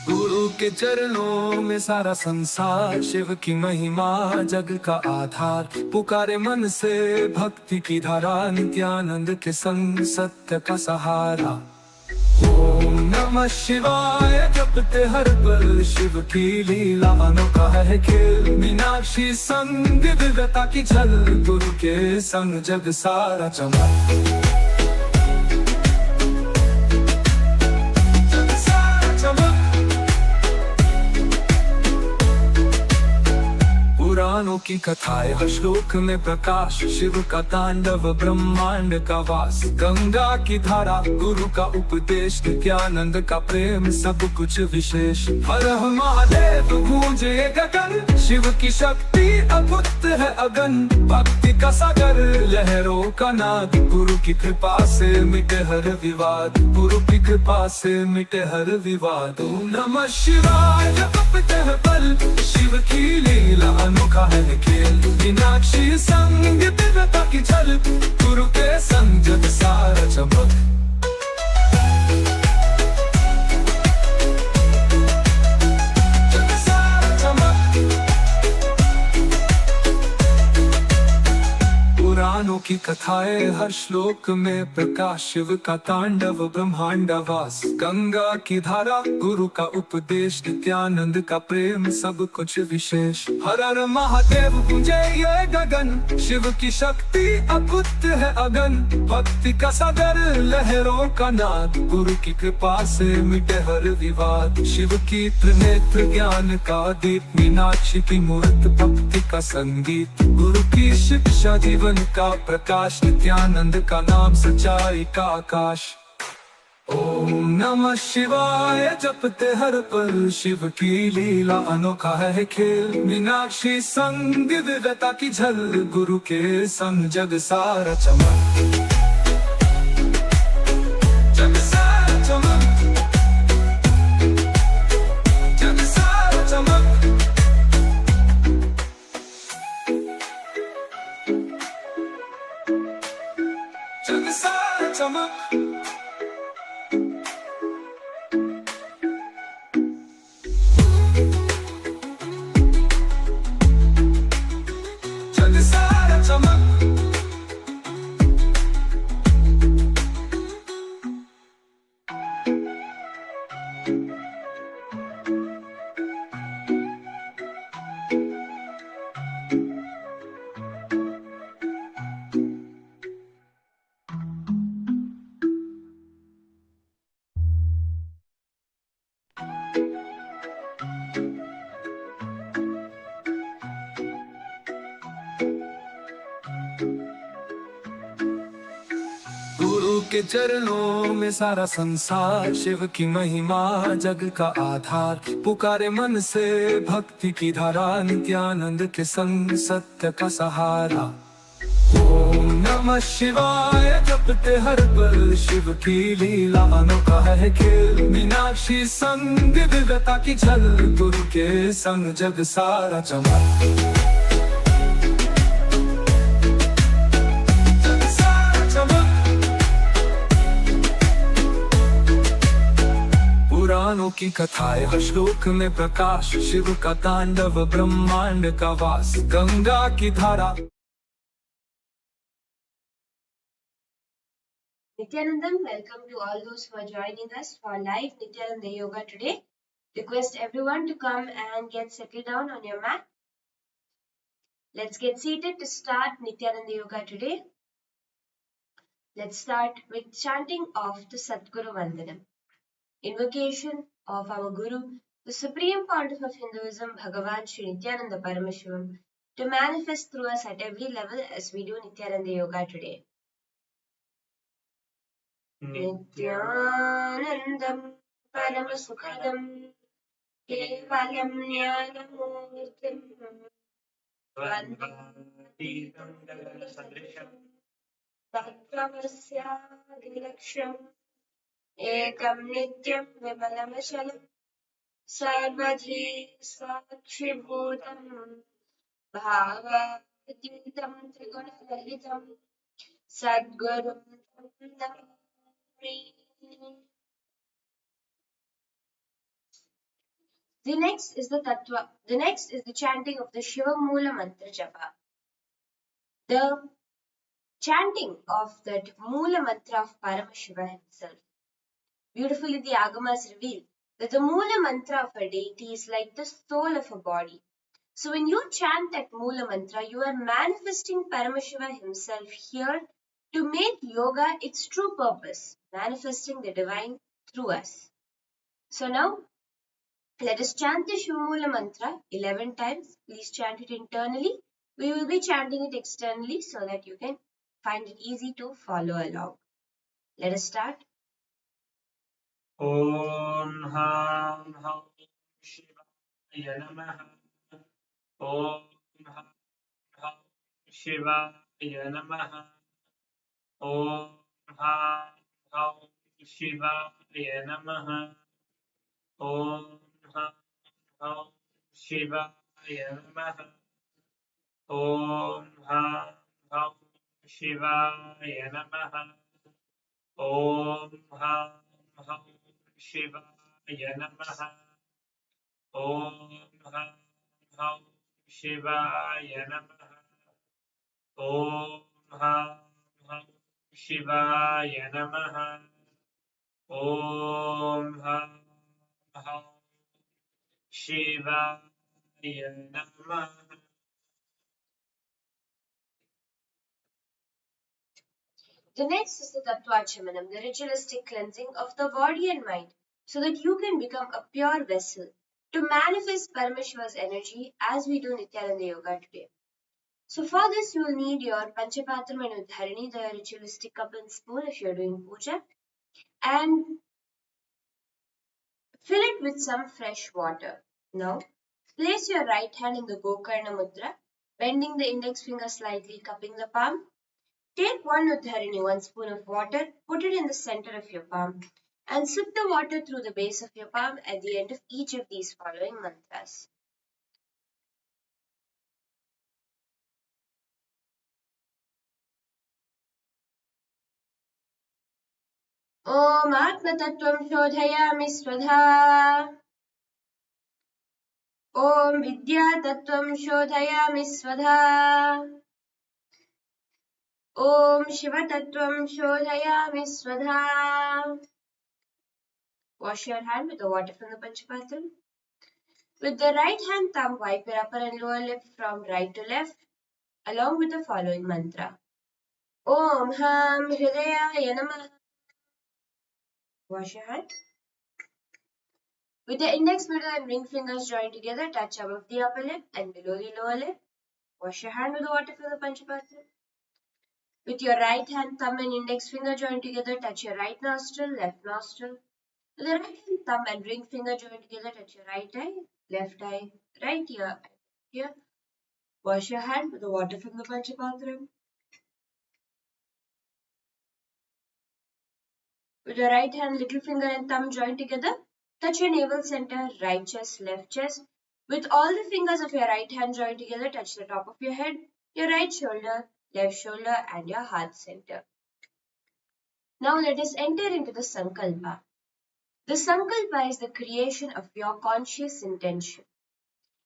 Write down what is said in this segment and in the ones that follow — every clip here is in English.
गुरु के चरणों में सारा संसार, शिव की महिमा जग का आधार। पुकारे मन से भक्ति की धारा, नित्यानंद के संग सत्य का सहारा। ओम नमः शिवाय जपते हर पल, शिव की लीला अनोखा है खेल। मीनाक्षी संग दिव्यता की झल, गुरु के संग जग सारा चमक। पुराणों की कथाएं हर श्लोक में प्रकाश, शिव का तांडव ब्रह्मांड का वास। गंगा की धारा गुरु का उपदेश, नित्यानंद का प्रेम सब कुछ विशेष। हर हर महादेव गूंजे गगन, शिव की शक्ति अद्भुत है अगन। भक्ति का सागर लहरों का नाद, गुरु की कृपा से मिटे हर विवाद। गुरु की कृपा से मिटे हर विवाद। ओम नमः शिवाय जपते हैं पल, शिव की लीला अनोखा है खेल। मीनाक्षी संग दिव्यता की झल, गुरु के संग जग सारा चमक। पुराणों की कथाएं हर श्लोक में प्रकाश, शिव का तांडव ब्रह्मांड वास। गंगा की धारा गुरु का उपदेश, नित्यानंद का प्रेम सब कुछ विशेष। हर हर महादेव गूंजे ये गगन, शिव की शक्ति अद्भुत है अगन। भक्ति का सागर लहरों का नाद, गुरु की कृपा से मिटे हर विवाद। शिव की त्रिनेत्र ज्ञान का दीप, मीनाक्षी की मूर्त भक्ति का संगीत। गुरु की शिक्षा जीवन का प्रकाश, नित्यानंद का नाम सच्चाई का आकाश। ओम नमः शिवाय जपते हर पल, शिव की लीला अनोखा है खेल। मीनाक्षी संग दिव्यता की झल, गुरु के संग जग सारा चमक। जग सारा चमक, जग सारा चमक। जग सारा चमक। जग सारा चमक। गुरु के चरणों में सारा संसार, शिव की महिमा जग का आधार। पुकारे मन से भक्ति की धारा, नित्यानंद के संग सत्य का सहारा। ओम नमः शिवाय जपते हर पल, शिव की लीला अनोखा है खेल। मीनाक्षी संग दिव्यता की झल, गुरु के संग जग सारा चमक। पुराणों की कथाएं हर श्लोक में प्रकाश, शिव का तांडव ब्रह्मांड का वास। गंगा की धारा। Nithyanandam, welcome to all those who are joining us for live Nithyananda Yoga today. Request everyone to come and get settled down on your mat. Let's get seated to start Nithyananda Yoga today. Let's start with chanting of the Satguru Vandanam. Invocation of our Guru, the Supreme Pontiff of Hinduism, Bhagavan Sri Nithyananda Paramashivam, to manifest through us at every level as we do Nithyananda Yoga today. Nithyanandam Paramasukhadam Kevalam Jnanamurtim Vandatitam Gaganasadrisham Tattvamasyaadilaksham Ekam Nityam Vimalamashalam Sarvadhi Sakshibhutam Bhava अद्वैतं त्रिगुणरहितं सद्गुरुं Namami. The next is the tattva. The next is the chanting of the Shiva Mula Mantra Japa. The chanting of that Mula Mantra of Paramashiva himself. Beautifully, the Agamas reveal that the Mula Mantra of a deity is like the soul of a body. So when you chant that Mula Mantra, you are manifesting Paramashiva himself here to make yoga its true purpose, manifesting the divine through us. So now let us chant the Shivamula mantra 11 times. Please chant it internally. We will be chanting it externally so that you can find it easy to follow along. Let us start. Om Ham Ham Shivaya Namaha. Om Ham Ham Shivaya Namaha. Om Ham Ham Shivaya Namaha. Om Ham Ham Shivaya Namaha. Om Ham Ham Shivaya Namaha. Om Ham Ham Shivaya Namaha. Om Ham Ham Shivaya Namaha. Om Ham Ham Shivaya Namaha. Om Ham Ham Shivaya Namaha. The next is the Tattvachamanam, the ritualistic cleansing of the body and mind, so that you can become a pure vessel to manifest Paramashiva's energy as we do Nithyananda Yoga today. So for this you will need your Panchapatram and Udharini, the ritualistic cup and spoon if you're doing puja, and fill it with some fresh water. Now, place your right hand in the Gokarna Mudra, bending the index finger slightly, cupping the palm. Take one Udharini, 1 spoon of water, put it in the center of your palm, and sip the water through the base of your palm at the end of each of these following mantras. ॐ आत्मतत्त्वं शोधयामि स्वधा. ॐ विद्यातत्त्वं शोधयामि स्वधा. ॐ शिवतत्त्वं शोधयामि स्वधा. Wash your hand with the water from the Panchapatram. With the right hand thumb, wipe your upper and lower lip from right to left, along with the following mantra. Om Ham Hridayaya Namah. Wash your hand. With the index, middle, and ring fingers joined together, touch above the upper lip and below the lower lip. Wash your hand with the water from the Panchapatram. With your right hand, thumb, and index finger joined together, touch your right nostril, left nostril. With the right hand, thumb, and ring finger joined together, touch your right eye, left eye, right ear, here. Wash your hand with the water from the Panchapatram. With your right hand, little finger, and thumb joined together, touch your navel center, right chest, left chest. With all the fingers of your right hand joined together, touch the top of your head, your right shoulder, left shoulder, and your heart center. Now let us enter into the Sankalpa. The Sankalpa is the creation of your conscious intention.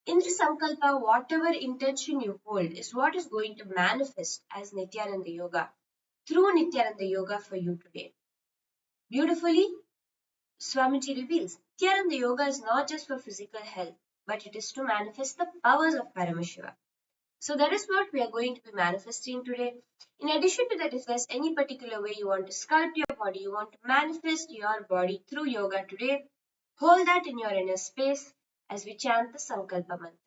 In the Sankalpa, whatever intention you hold is what is going to manifest as Nithyananda Yoga through Nithyananda Yoga for you today. Beautifully, Swamiji reveals Nithyananda Yoga is not just for physical health, but it is to manifest the powers of Paramashiva. So that is what we are going to be manifesting today. In addition to that, if there's any particular way you want to sculpt your body, you want to manifest your body through yoga today, hold that in your inner space as we chant the Sankalpa mantra.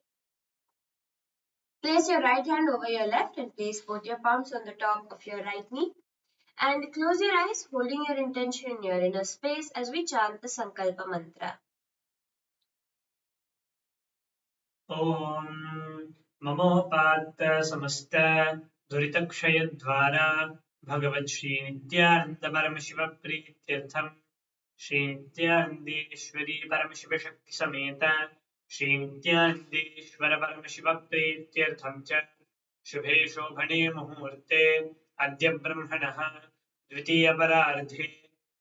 Place your right hand over your left and place both your palms on the top of your right knee. And close your eyes, holding your intention in your inner space as we chant the Sankalpa mantra. Om Mamopatta Samasta Duritakshayadvara Bhagavat Shri Nithyananda Paramashiva Prityartham Shri Nityanandeshwari Paramashiva Shakti Sameta Shri Nityanandeshwara Paramashiva Prityartham Cha शुभे शोभने मुहूर्ते अद्य ब्रह्मणः द्वितीयपरार्धे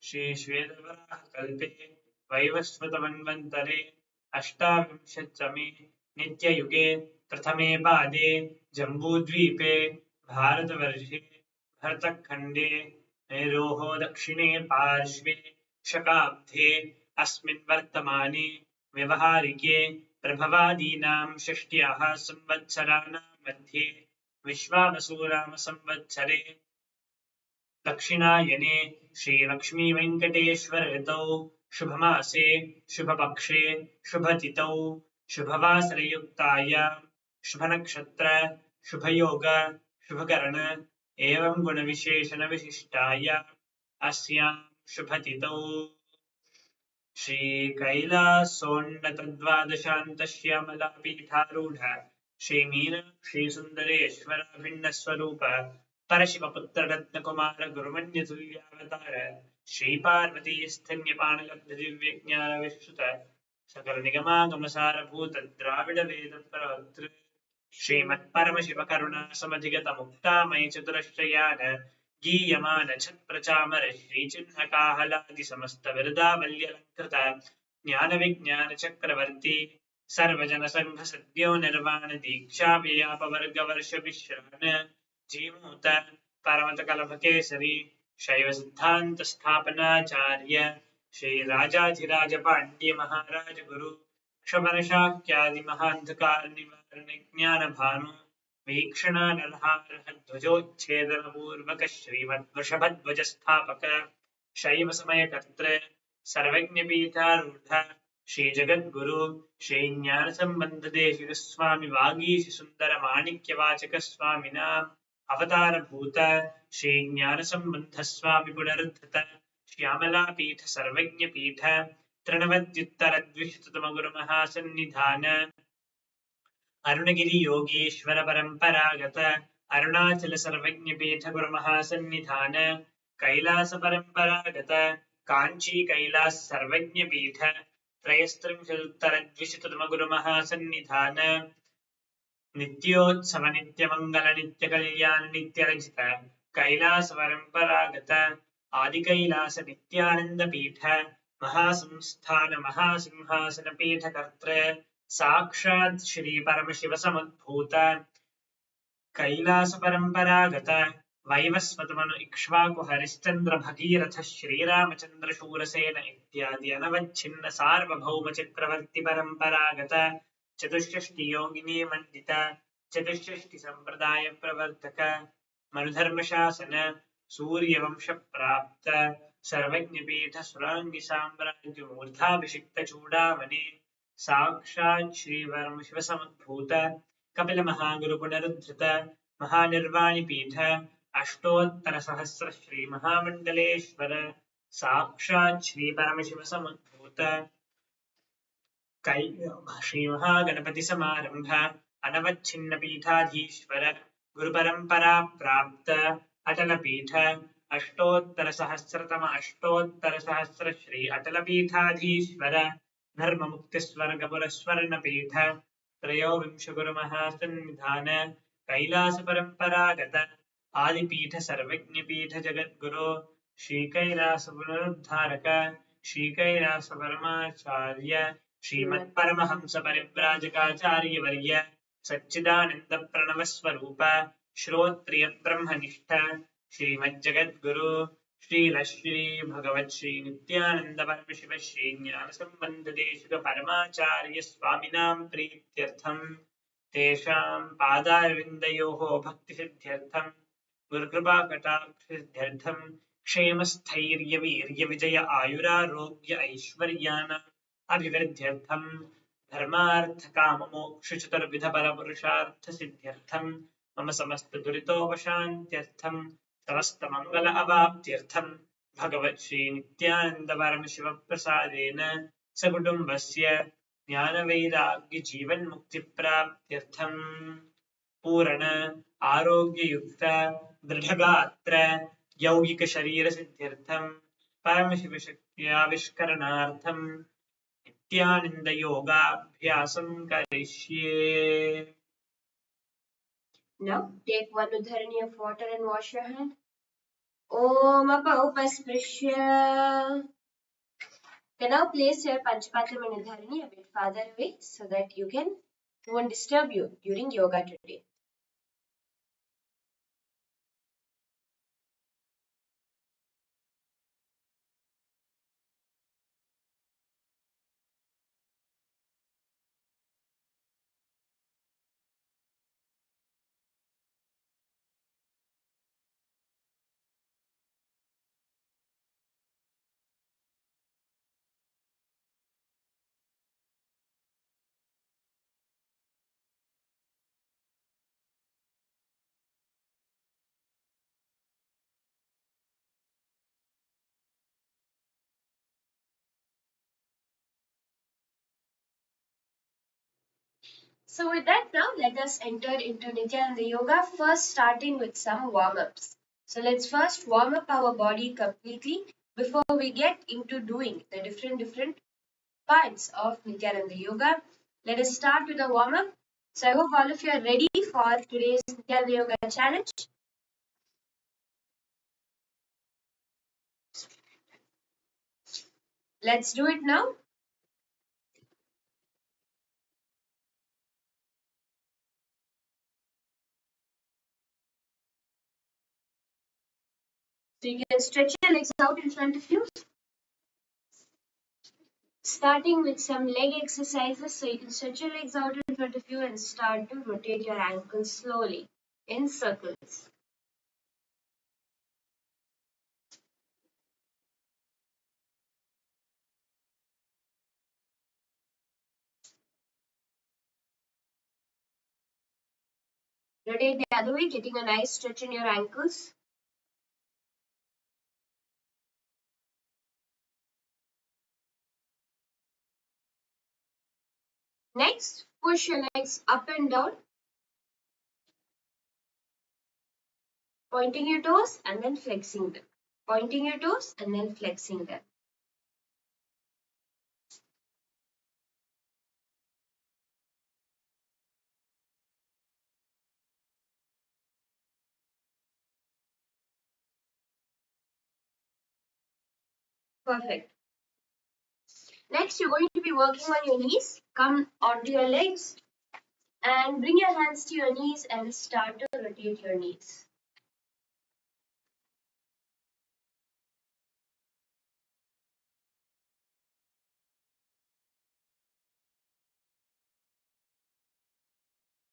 श्रीश्वेतवराहकल्पे वैवस्वतमन्वन्तरे अष्टाविंशत्तमे नित्ययुगे प्रथमे पादे जम्बूद्वीपे भारतवर्षे भरतखण्डे मेरोः दक्षिणे पार्श्वे शकाब्दे अस्मिन् वर्तमाने व्यवहारिके प्रभवादीनां षष्ट्याः संवत्सराणां मध्ये विश्वावसुनामसंवत्सरे दक्षिणायने श्रीलक्ष्मीवेङ्कटेश्वर ऋतौ शुभमासे शुभपक्षे शुभतिथौ शुभवासरयुक्तायां शुभनक्षत्र शुभयोग शुभकर्ण एवं गुणविशेषणविशिष्टायाम् अस्यां शुभतिथौ श्रीकैलासोन्नतद्वादशान्तश्यामलापीठारूढ श्रीमीनाक्षीसुन्दरेश्वर भिन्नस्वरूप परशिवपुत्ररत्नकुमार गुरुमन्यतुल्यावतार श्रीपार्वतीस्थन्यपाणलब्धदिव्यज्ञानविश्रुत सकलनिगमागमसारभूत द्राविडवेदप्रवक्तृ श्रीमत्परमशिवकरुणासमधिगतमुक्तामयि चतुरश्रयान गीयमान छत्प्रचामर श्रीचिह्नकाहलादि समस्त विरदावल्यलङ्कृत ज्ञानविज्ञान चक्रवर्ती सर्वजनसङ्घ सद्यो निर्वाण दीक्षा व्ययापवर्गवर्ष विश्रान जीमूत परमत कलभकेसरी शैव सिद्धांत स्थापनाचार्य श्रीराजाधिराज पाण्ड्य महाराज गुरु क्षमरशाक्यादि महान्धकार निवारण ज्ञान भानु वीक्षणानर्हारध्वजोच्छेदनपूर्वक श्रीमद्वृषभध्वज स्थापक शैव समयकर्त्र सर्वज्ञपीठारूढ श्रीजगद्गुरु श्रीज्ञानसम्बन्धदेशिक स्वामि वागीश सुन्दर माणिक्यवाचक स्वामिनाम् अवतारभूत श्रीज्ञानसम्बन्ध स्वामि पुनरुद्धत श्यामलापीठ सर्वज्ञपीठ तृणवत्युत्तरद्विशततमगुरुमहासन्निधान अरुणगिरि योगीश्वर परम्परागत अरुणाचल सर्वज्ञपीठ गुरुमहासन्निधान कैलास परम्परागत काञ्ची कैलास सर्वज्ञपीठ त्रयस्त्रिंशदुत्तरद्विशततमगुरुमहासन्निधान नित्योत्सव नित्यमङ्गल नित्यकल्याण नित्यरजित कैलास परम्परागत आदिकैलास नित्यानन्दपीठ महासंस्थान महासिंहासन पीठकर्त्र साक्षात् श्री परमशिव समुद्भूत कैलास परम्परागत वैवस्वतमनु इक्ष्वाकु हरिश्चन्द्र भगीरथ श्रीरामचन्द्र शूरसेन इत्यादि अनवच्छिन्न सार्वभौम चक्रवर्ति परम्परागत चतुष्षष्टि योगिनी मंडित चतुष्षष्टि संप्रदाय प्रवर्तक मनुधर्मशासन सूर्यवंश प्राप्त सर्वज्ञपीठ सुरांगी साम्राज्य मूर्धाभिषिक्त चूड़ामणि साक्षात् श्री परमशिव समुद्भूत कपिल महागुरु पुनरुद्धृत महानिर्वाणि पीठ अष्टोत्तर सहस्र श्री महामंडलेश्वर साक्षात् श्री परमशिव समुद्भूत श्री महागणपति समारंभ अनवच्छिन्न पीठाधीश्वर गुरु परंपरा प्राप्त अटल पीठ अष्टोत्तर सहस्र श्री अटल पीठाधीश्वर धर्म मुक्ति स्वर्ग पुरस्वर्ण पीठ त्रयोविंश गुरु महासन्निधान कैलास परंपरागत आदिपीठ सर्वज्ञपीठ जगद्गुरु श्री कैलास पुनरुद्धारक श्री कैलास परमाचार्य श्रीमत्परमहंस परिव्राजकाचार्य वर्य सच्चिदानंद प्रणव स्वरूप श्रोत्रिय ब्रह्मनिष्ठ श्रीमज्जगद्गुरु श्री भगवत श्री नित्यानंद परमशिव श्री ज्ञान संबंध देशिक परमाचार्य स्वामिनां प्रीत्यर्थं तेषां पादारविन्दयोः भक्तिसिद्ध्यर्थं गुरुकृपा कटाक्षसिद्ध्यर्थं क्षेम स्थैर्य वीर्य विजय आयुरारोग्य ऐश्वर्याणाम् अभिवृद्ध्यर्थं धर्मार्थ काम मोक्ष चतुर्विध परपुरुषार्थ सिद्ध्यर्थं मम समस्त दुरितोपशान्त्यर्थं समस्त मंगल अवाप्त्यर्थं भगवत् श्री नित्यानंद परमशिव प्रसादेन सकुटुम्बस्य ज्ञान वैराग्य जीवन मुक्ति प्राप्त्यर्थं पूर्ण आरोग्य युक्त दृढ़गात्र यौगिक शरीर सिद्ध्यर्थं परमशिव शक्त्याविष्करणार्थं नित्यानंद योगाभ्यासं करिष्ये। Now take one udharani of water and wash your hand. Om apaupasprisya. You now place your Panchapatram and udharani a bit farther away so that won't disturb you during yoga today. So with that now, let us enter into Nithyananda Yoga, first starting with some warm-ups. So let's first warm up our body completely before we get into doing the different parts of Nithyananda Yoga. Let us start with a warm-up. So I hope all of you are ready for today's Nithyananda Yoga challenge. Let's do it now. So you can stretch your legs out in front of you. Starting with some leg exercises, so you can stretch your legs out in front of you and start to rotate your ankles slowly in circles. Rotate the other way, getting a nice stretch in your ankles. Next, push your legs up and down, pointing your toes and then flexing them. Pointing your toes and then flexing them. Perfect. Next, you're going to be working on your knees. Come onto your legs and bring your hands to your knees and start to rotate your knees.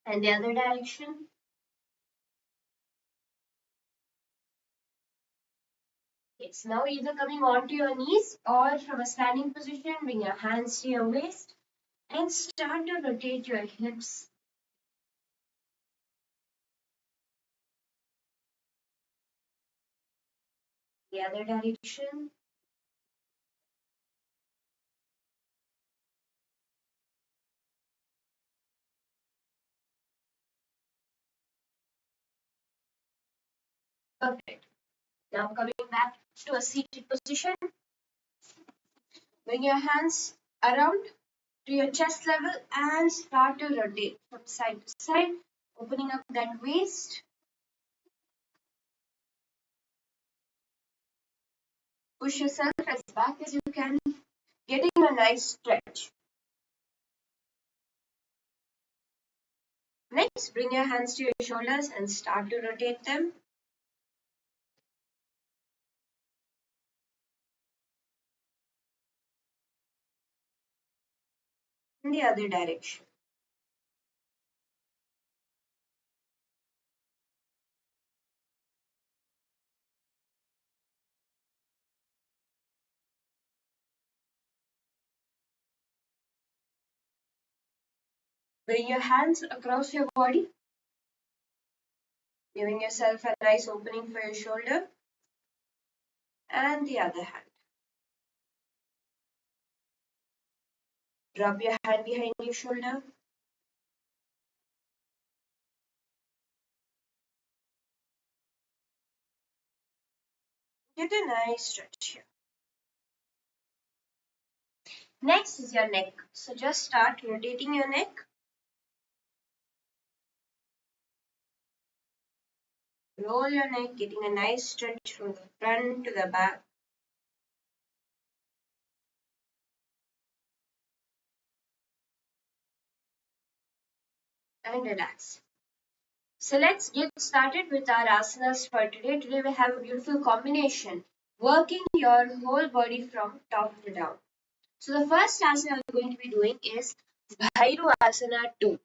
And the other direction. It's now either coming onto your knees or from a standing position, bring your hands to your waist and start to rotate your hips. The other direction. Perfect. Now coming back to a seated position, bring your hands around to your chest level and start to rotate from side to side, opening up that waist. Push yourself as back as you can, getting a nice stretch. Next, bring your hands to your shoulders and start to rotate them. In the other direction. Bring your hands across your body, giving yourself a nice opening for your shoulder. And the other hand. Drop your hand behind your shoulder. Get a nice stretch here. Next is your neck. So just start rotating your neck. Roll your neck, getting a nice stretch from the front to the back. And relax. So let's get started with our asanas for today. Today we have a beautiful combination, working your whole body from top to down. So the first asana we're going to be doing is Bhairu Asana 2.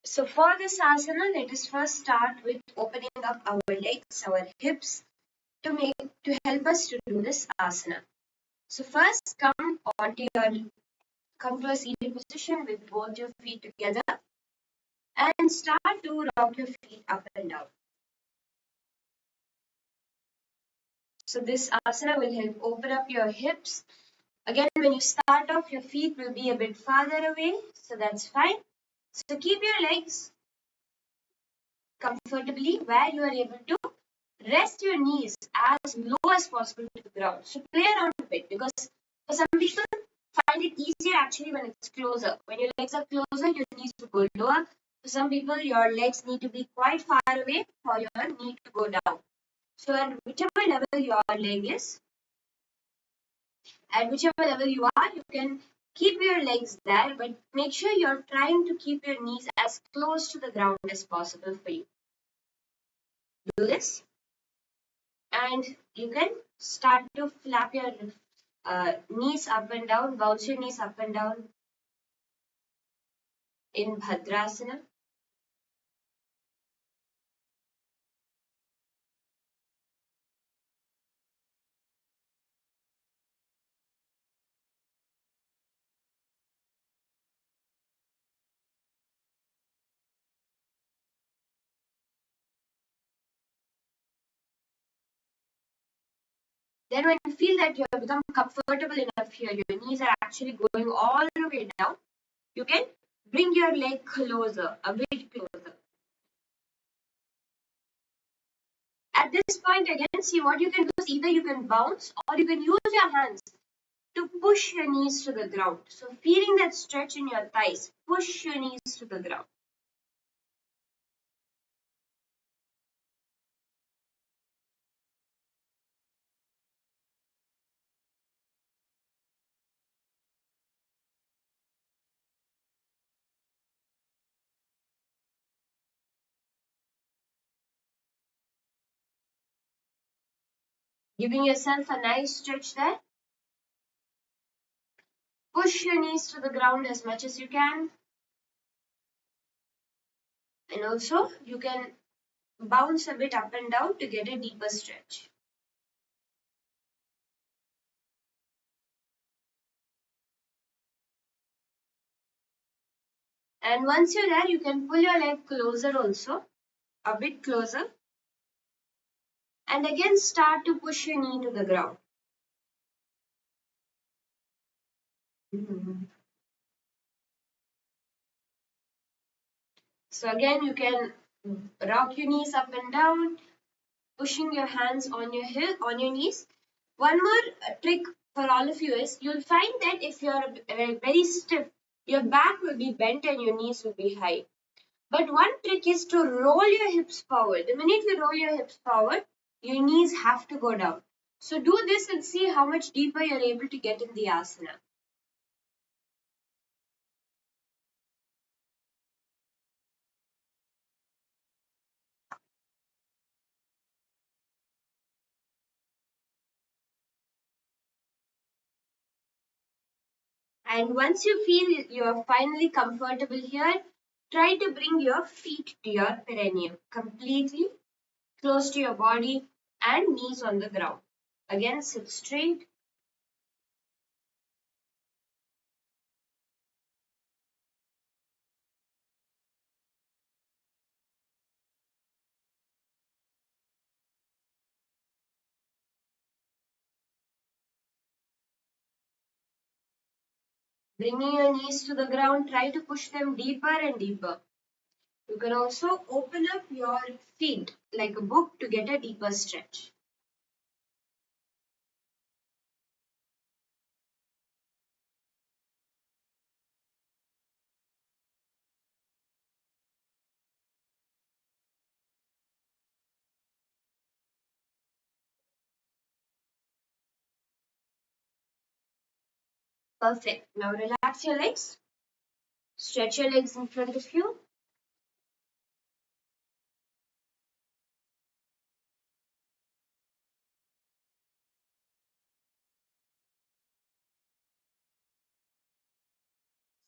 So for this asana, let us first start with opening up our legs, our hips, to help us to do this asana. So first come to a seated position with both your feet together and start to rock your feet up and down. So this asana will help open up your hips. Again, when you start off, your feet will be a bit farther away, so that's fine. So keep your legs comfortably where you are able to. Rest your knees as low as possible to the ground. So play around a bit because for some people find it easier actually when it's closer. When your legs are closer, your knees to go lower. For some people, your legs need to be quite far away for your knee to go down. So at whichever level your leg is, at whichever level you are, you can keep your legs there, but make sure you're trying to keep your knees as close to the ground as possible for you. Do this, and you can start to flap your knees up and down, bounce your knees up and down in Bhadrasana. Then when you feel that you have become comfortable enough here, your knees are actually going all the way down, you can bring your leg closer, a bit closer. At this point again, see what you can do is either you can bounce or you can use your hands to push your knees to the ground. So feeling that stretch in your thighs, push your knees to the ground. Giving yourself a nice stretch there. Push your knees to the ground as much as you can. And also you can bounce a bit up and down to get a deeper stretch. And once you're there, you can pull your leg closer also, a bit closer. And again start to push your knee to the ground. So again, you can rock your knees up and down, pushing your hands on your on your knees. One more trick for all of you is you'll find that if you're very stiff, your back will be bent and your knees will be high. But one trick is to roll your hips forward. The minute you roll your hips forward, your knees have to go down. So do this and see how much deeper you're able to get in the asana. And once you feel you're finally comfortable here, try to bring your feet to your perineum completely close to your body and knees on the ground. Again, sit straight. Bringing your knees to the ground, try to push them deeper and deeper. You can also open up your feet like a book to get a deeper stretch. Perfect. Now relax your legs. Stretch your legs in front of you.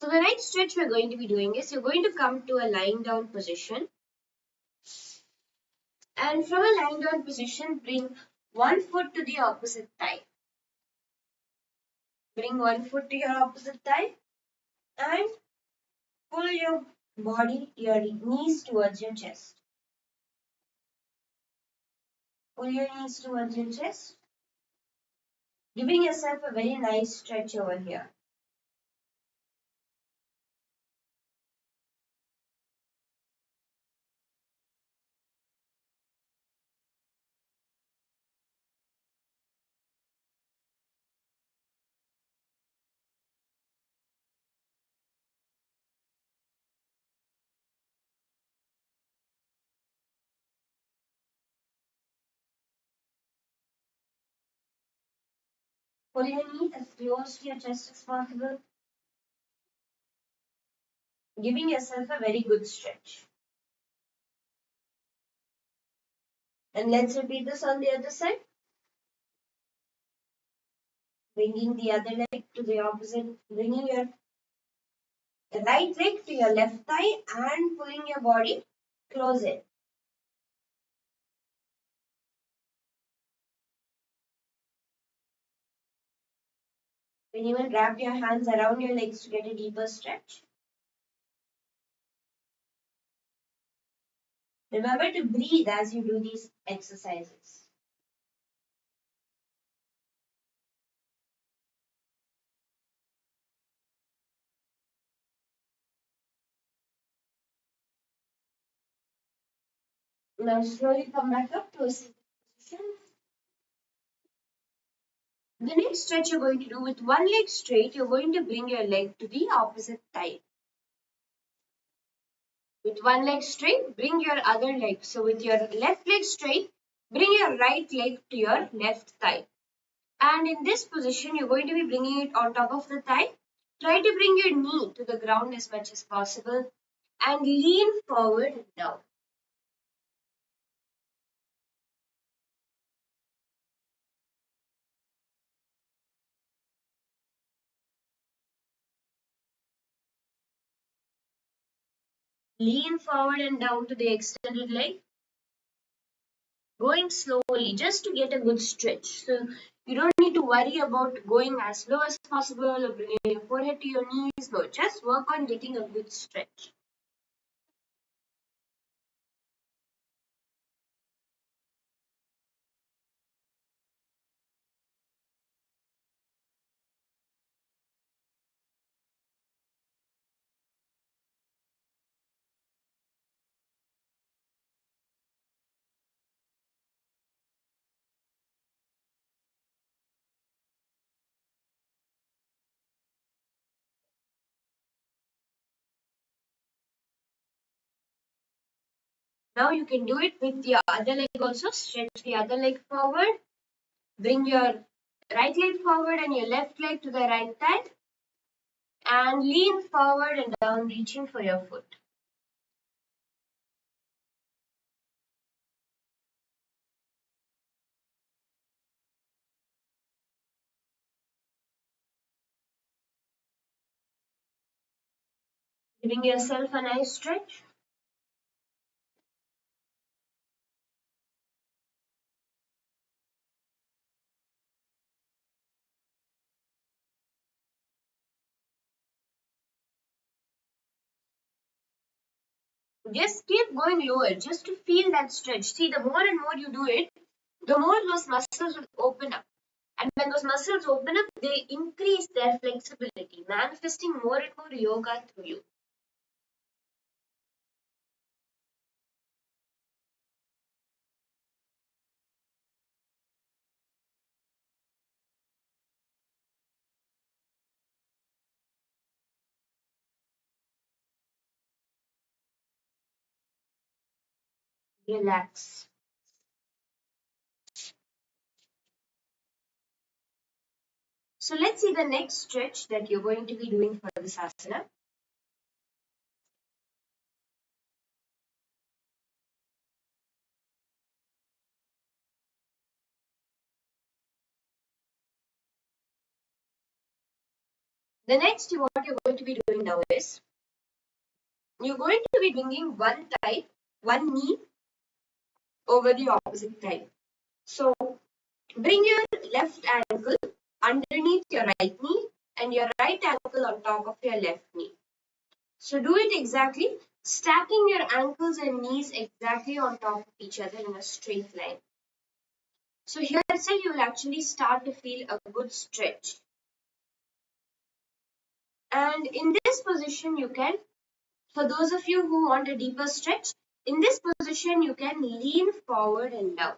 So the next stretch we're going to be doing is you're going to come to a lying down position. And from a lying down position, bring one foot to the opposite thigh. Bring one foot to your opposite thigh and pull your body, your knees towards your chest. Pull your knees towards your chest, giving yourself a very nice stretch over here. Pull your knee as close to your chest as possible, giving yourself a very good stretch. And let's repeat this on the other side. Bringing the other leg to the opposite, bringing your right leg to your left thigh and pulling your body close it. Then you will wrap your hands around your legs to get a deeper stretch. Remember to breathe as you do these exercises. Now slowly come back up to a seated position. The next stretch you're going to do with one leg straight, you're going to bring your leg to the opposite thigh. With one leg straight, bring your other leg. So with your left leg straight, bring your right leg to your left thigh. And in this position, you're going to be bringing it on top of the thigh. Try to bring your knee to the ground as much as possible and lean forward and down. Lean forward and down to the extended leg. Going slowly just to get a good stretch. So you don't need to worry about going as low as possible or bringing your forehead to your knees. No, just work on getting a good stretch. Now you can do it with your other leg also. Stretch the other leg forward. Bring your right leg forward and your left leg to the right side. And lean forward and down, reaching for your foot. Giving yourself a nice stretch. Just keep going lower just to feel that stretch. See, the more and more you do it, the more those muscles will open up. And when those muscles open up, they increase their flexibility, manifesting more and more yoga through you. relax. So let's see the next stretch that you're going to be doing for this asana. The next what you're going to be doing now is you're going to be bringing one knee over the opposite thigh. So bring your left ankle underneath your right knee and your right ankle on top of your left knee. So do it exactly, stacking your ankles and knees exactly on top of each other in a straight line. So here itself you will actually start to feel a good stretch. And in this position you can, for those of you who want a deeper stretch, in this position you can lean forward and down.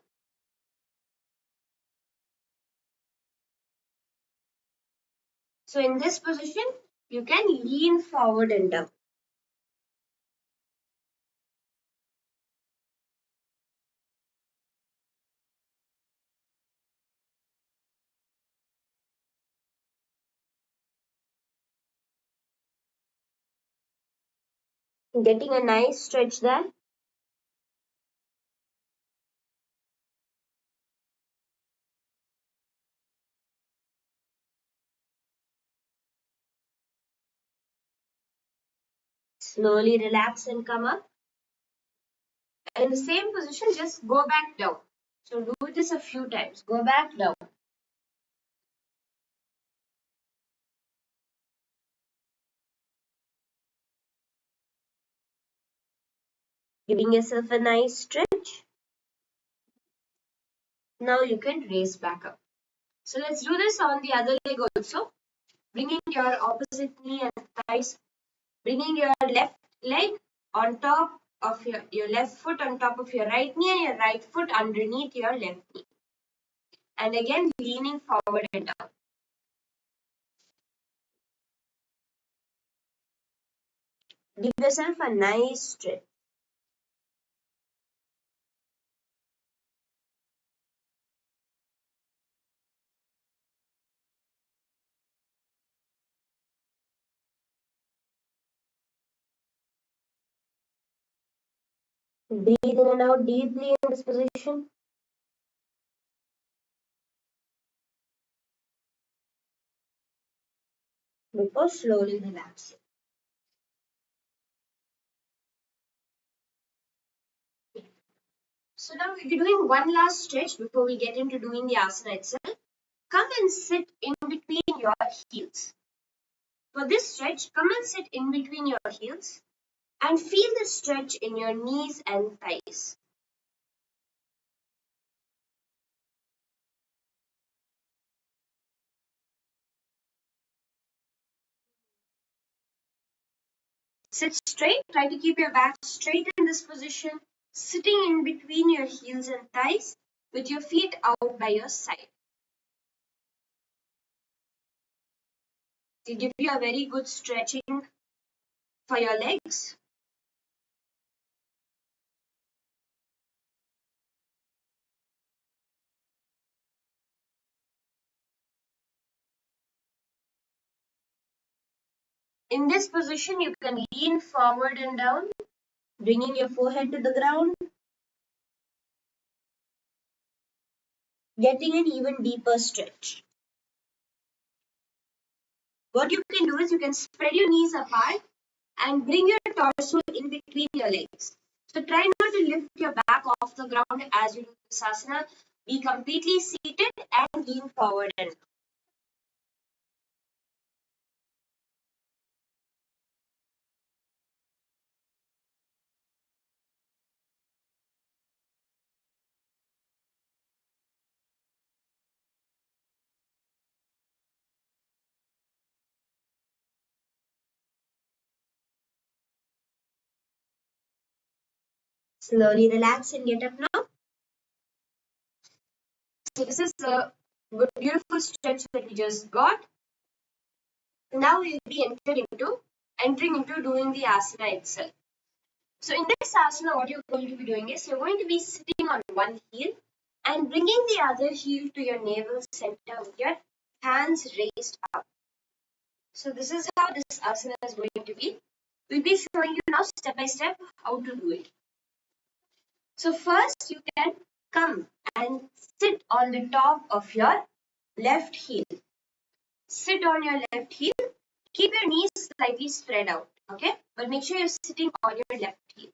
So in this position you can lean forward and down. Getting a nice stretch there. Slowly relax and come up. In the same position, just go back down. So do this a few times. Go back down. Giving yourself a nice stretch. Now you can raise back up. So let's do this on the other leg also. Bringing your opposite knee and thighs. Bringing your left leg on top of your left foot on top of your right knee and your right foot underneath your left knee. And again leaning forward and down. Give yourself a nice stretch. Breathe in and out deeply in this position. Before slowly relaxing. So now we'll be doing one last stretch before we get into doing the asana itself. Come and sit in between your heels. For this stretch, come and sit in between your heels and feel the stretch in your knees and thighs. Sit straight, try to keep your back straight in this position, sitting in between your heels and thighs with your feet out by your side. To give you a very good stretching for your legs. In this position, you can lean forward and down, bringing your forehead to the ground, getting an even deeper stretch. What you can do is you can spread your knees apart and bring your torso in between your legs. So try not to lift your back off the ground as you do this asana. Be completely seated and lean forward and down. Slowly relax and get up now. So this is a good, beautiful stretch that we just got. Now we'll be entering into doing the asana itself. So in this asana, what you're going to be doing is you're going to be sitting on one heel and bringing the other heel to your navel center with your hands raised up. So this is how this asana is going to be. We'll be showing you now step by step how to do it. So first you can come and sit on the top of your left heel. Sit on your left heel. Keep your knees slightly spread out, okay? But make sure you're sitting on your left heel.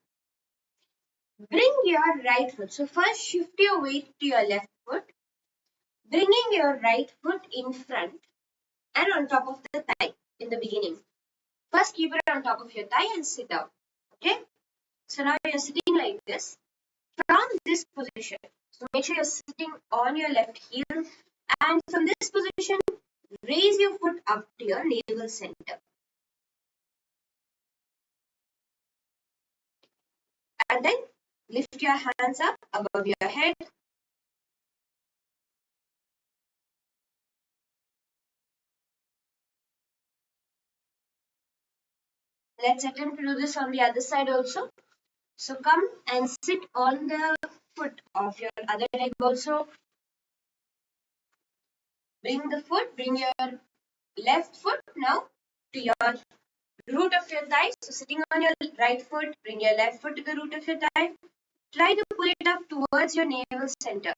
Bring your right foot. So first shift your weight to your left foot, bringing your right foot in front and on top of the thigh in the beginning. First keep it on top of your thigh and sit down, okay? So now you're sitting like this. From this position, so make sure you're sitting on your left heel, and from this position, raise your foot up to your navel center. And then lift your hands up above your head. Let's attempt to do this on the other side also. So come and sit on the foot of your other leg also. Bring your left foot now to your root of your thigh. So sitting on your right foot, bring your left foot to the root of your thigh. Try to pull it up towards your navel center.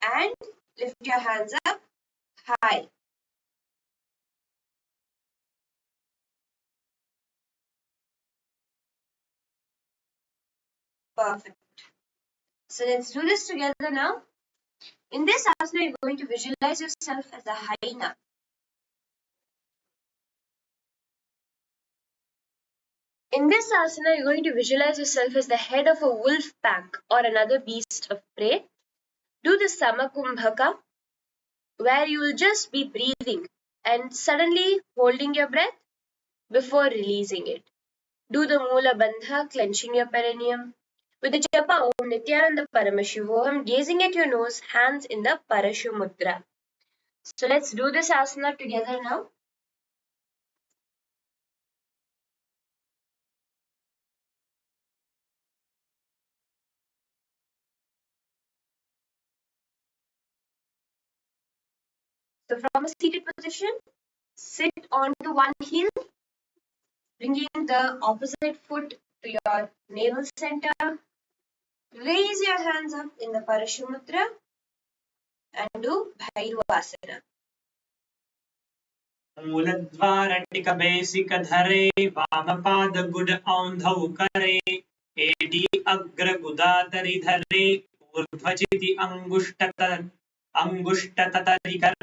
And lift your hands up high. Perfect. So let's do this together now. In this asana, you're going to visualize yourself as a hyena. In this asana, you're going to visualize yourself as the head of a wolf pack or another beast of prey. Do the Samakumbhaka, where you will just be breathing and suddenly holding your breath before releasing it. Do the Mula Bandha, clenching your perineum. With the japa Om Nithyananda Paramashivoham, gazing at your nose, hands in the Parashu Mudra. So let's do this asana together now. So from a seated position, sit onto one heel, bringing the opposite foot to your navel center. Raise your hands up in the Parashu Mudra and do Bhairvasana. मूलद्वारटिकबेसिकधरे वामपादगुड औन्धौ करे AD अग्रगुदातरिधरे ऊर्ध्वचिति अङ्गुष्टततरिकर.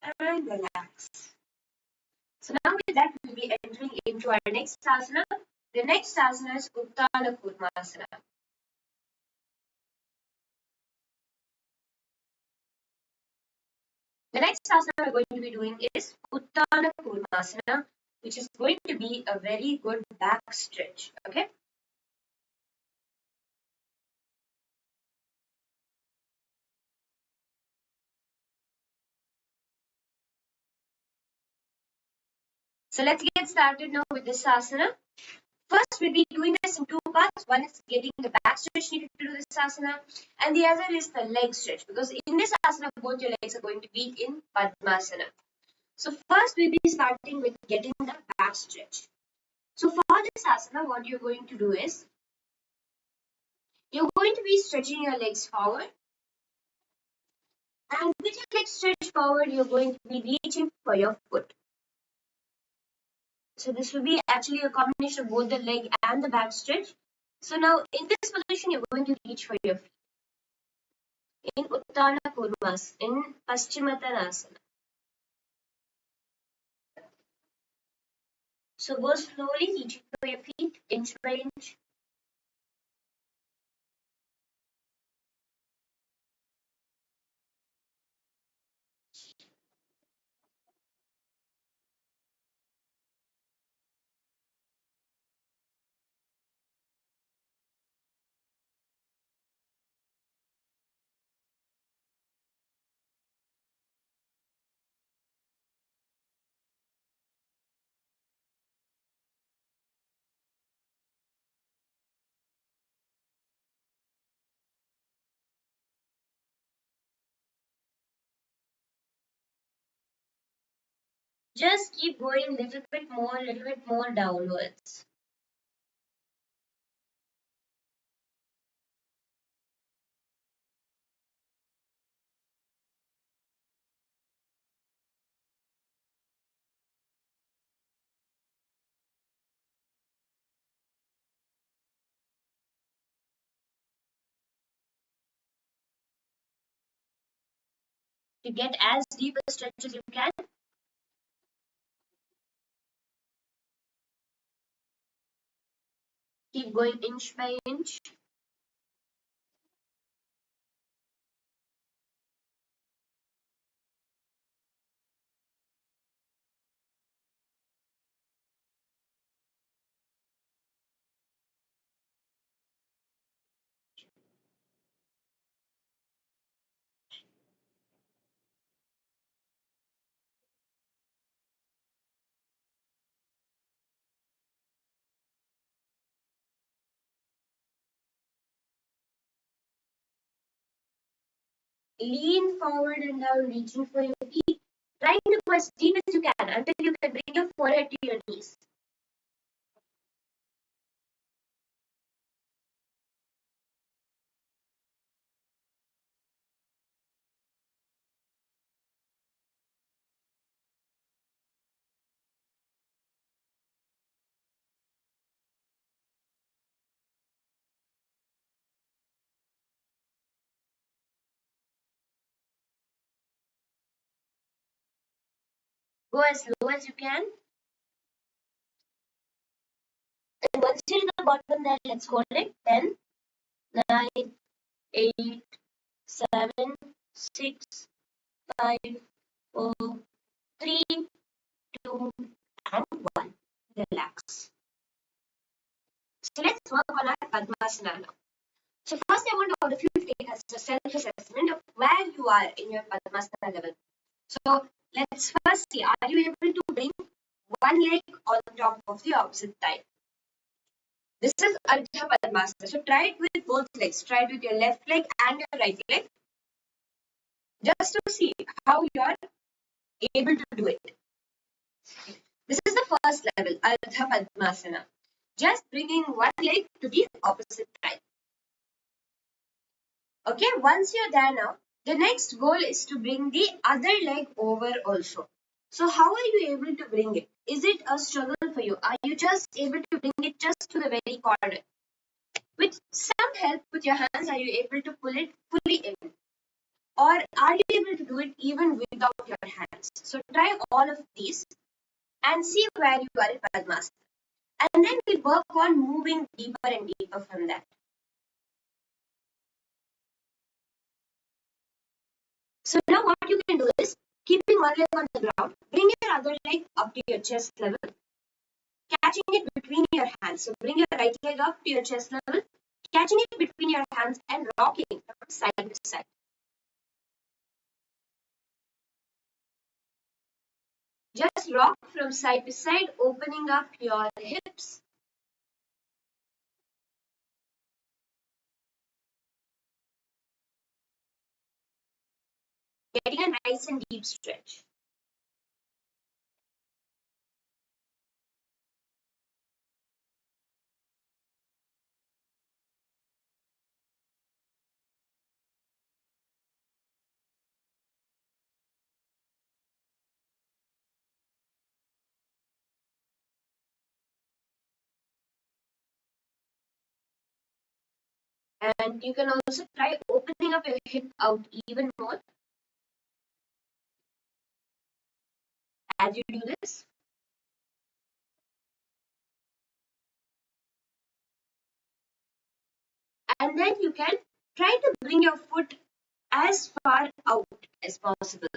And relax. So now with that, we'll be entering into our next asana. The next asana is Uttana Kurmasana. The next asana we're going to be doing is Uttana Kurmasana, which is going to be a very good back stretch. Okay. So let's get started now with this asana. First, we'll be doing this in two parts. One is getting the back stretch needed to do this asana, and the other is the leg stretch, because in this asana, both your legs are going to be in Padmasana. So first, we'll be starting with getting the back stretch. So for this asana, what you're going to do is, you're going to be stretching your legs forward, and with your legs stretched forward, you're going to be reaching for your foot. So this will be actually a combination of both the leg and the back stretch. So now in this position, you're going to reach for your feet. In Uttana Kurmas, in Paschimottanasana. So go slowly, reaching for your feet, inch by inch. Just keep going little bit more downwards. To get as deep a stretch as you can. Keep going inch by inch. Lean forward and down, reaching for your feet. Try to go as deep as you can until you can bring your forehead to your knees. Go as low as you can. And once you're at the bottom there, let's hold it. 10, 9, 8, 7, 6, 5, 4, 3, 2, and 1. Relax. So let's work on our Padmasana now. So first I want all of you to take a self-assessment of where you are in your Padmasana level. So let's first see, are you able to bring one leg on top of the opposite thigh? This is Ardha Padmasana. So try it with both legs. Try it with your left leg and your right leg. Just to see how you are able to do it. This is the first level, Ardha Padmasana. Just bringing one leg to the opposite thigh. Okay, once you're there now, the next goal is to bring the other leg over also. So how are you able to bring it? Is it a struggle for you? Are you just able to bring it just to the very corner? With some help with your hands, are you able to pull it fully in? Or are you able to do it even without your hands? So try all of these and see where you are in Padmasana. And then we'll work on moving deeper and deeper from that. So now what you can do is, keeping one leg on the ground, bring your other leg up to your chest level, catching it between your hands. So bring your right leg up to your chest level, catching it between your hands and rocking from side to side. Just rock from side to side, opening up your hips. Getting a nice and deep stretch. And you can also try opening up your hip out even more as you do this. And then you can try to bring your foot as far out as possible.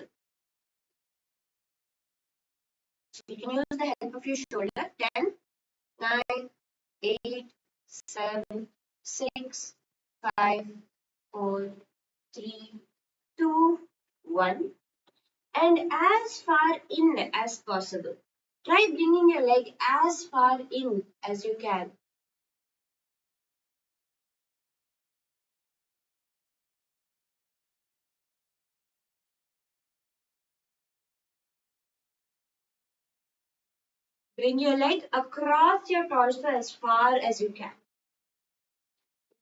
So you can use the help of your shoulder. 10, 9, 8, 7, 6, 5, 4, 3, 2, 1. And as far in as possible. Try bringing your leg as far in as you can. Bring your leg across your torso as far as you can.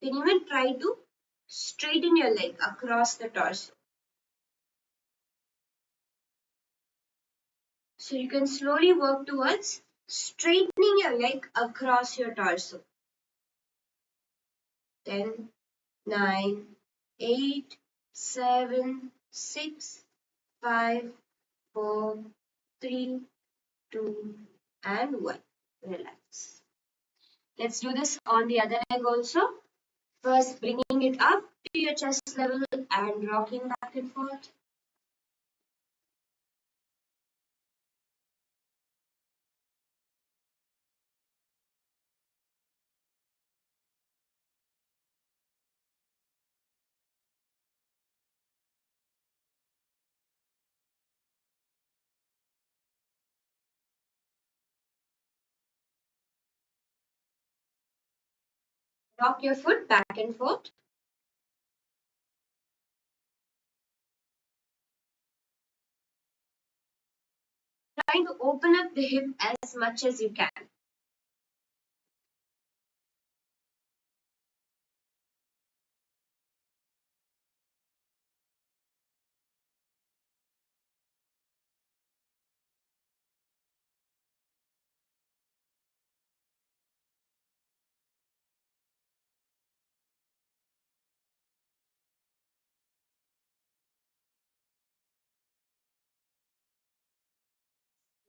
You can even try to straighten your leg across the torso. So you can slowly work towards straightening your leg across your torso. 10, 9, 8, 7, 6, 5, 4, 3, 2, and 1. Relax. Let's do this on the other leg also. First, bringing it up to your chest level and rocking back and forth. Rock your foot back and forth. Trying to open up the hip as much as you can.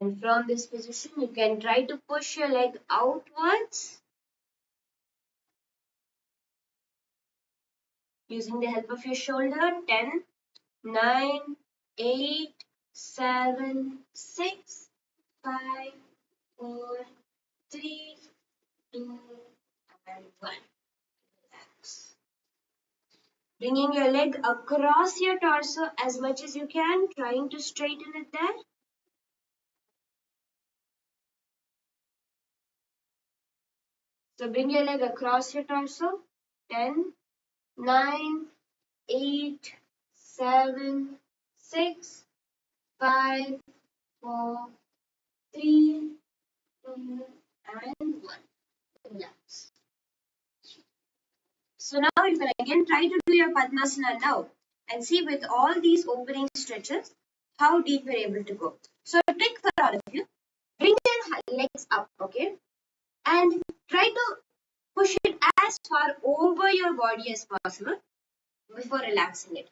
And from this position, you can try to push your leg outwards using the help of your shoulder. 10, 9, 8, 7, 6, 5, 4, 3, 2, and 1. Relax. Bringing your leg across your torso as much as you can, trying to straighten it there. So bring your leg across your torso. 10, 9, 8, 7, 6, 5, 4, 3, 2, and 1. Relax. So now you can again try to do your Padmasana now and see with all these opening stretches how deep you're able to go. So a trick for all of you, bring your legs up, okay? And try to push it as far over your body as possible before relaxing it.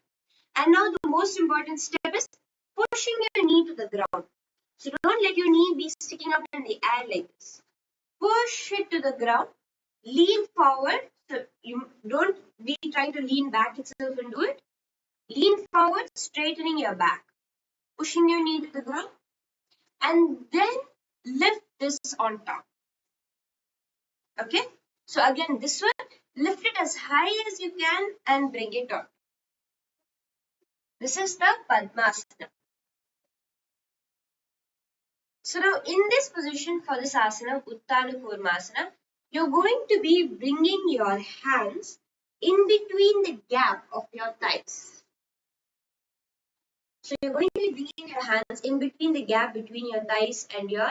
And now the most important step is pushing your knee to the ground. So don't let your knee be sticking up in the air like this. Push it to the ground. Lean forward. So you don't be trying to lean back itself and do it. Lean forward, straightening your back. Pushing your knee to the ground. And then lift this on top. Okay? So again, this one, lift it as high as you can and bring it up. This is the Padmasana. So now in this position for this asana, Uttana Kurmasana, you're going to be bringing your hands in between the gap of your thighs. So you're going to be bringing your hands in between the gap between your thighs and your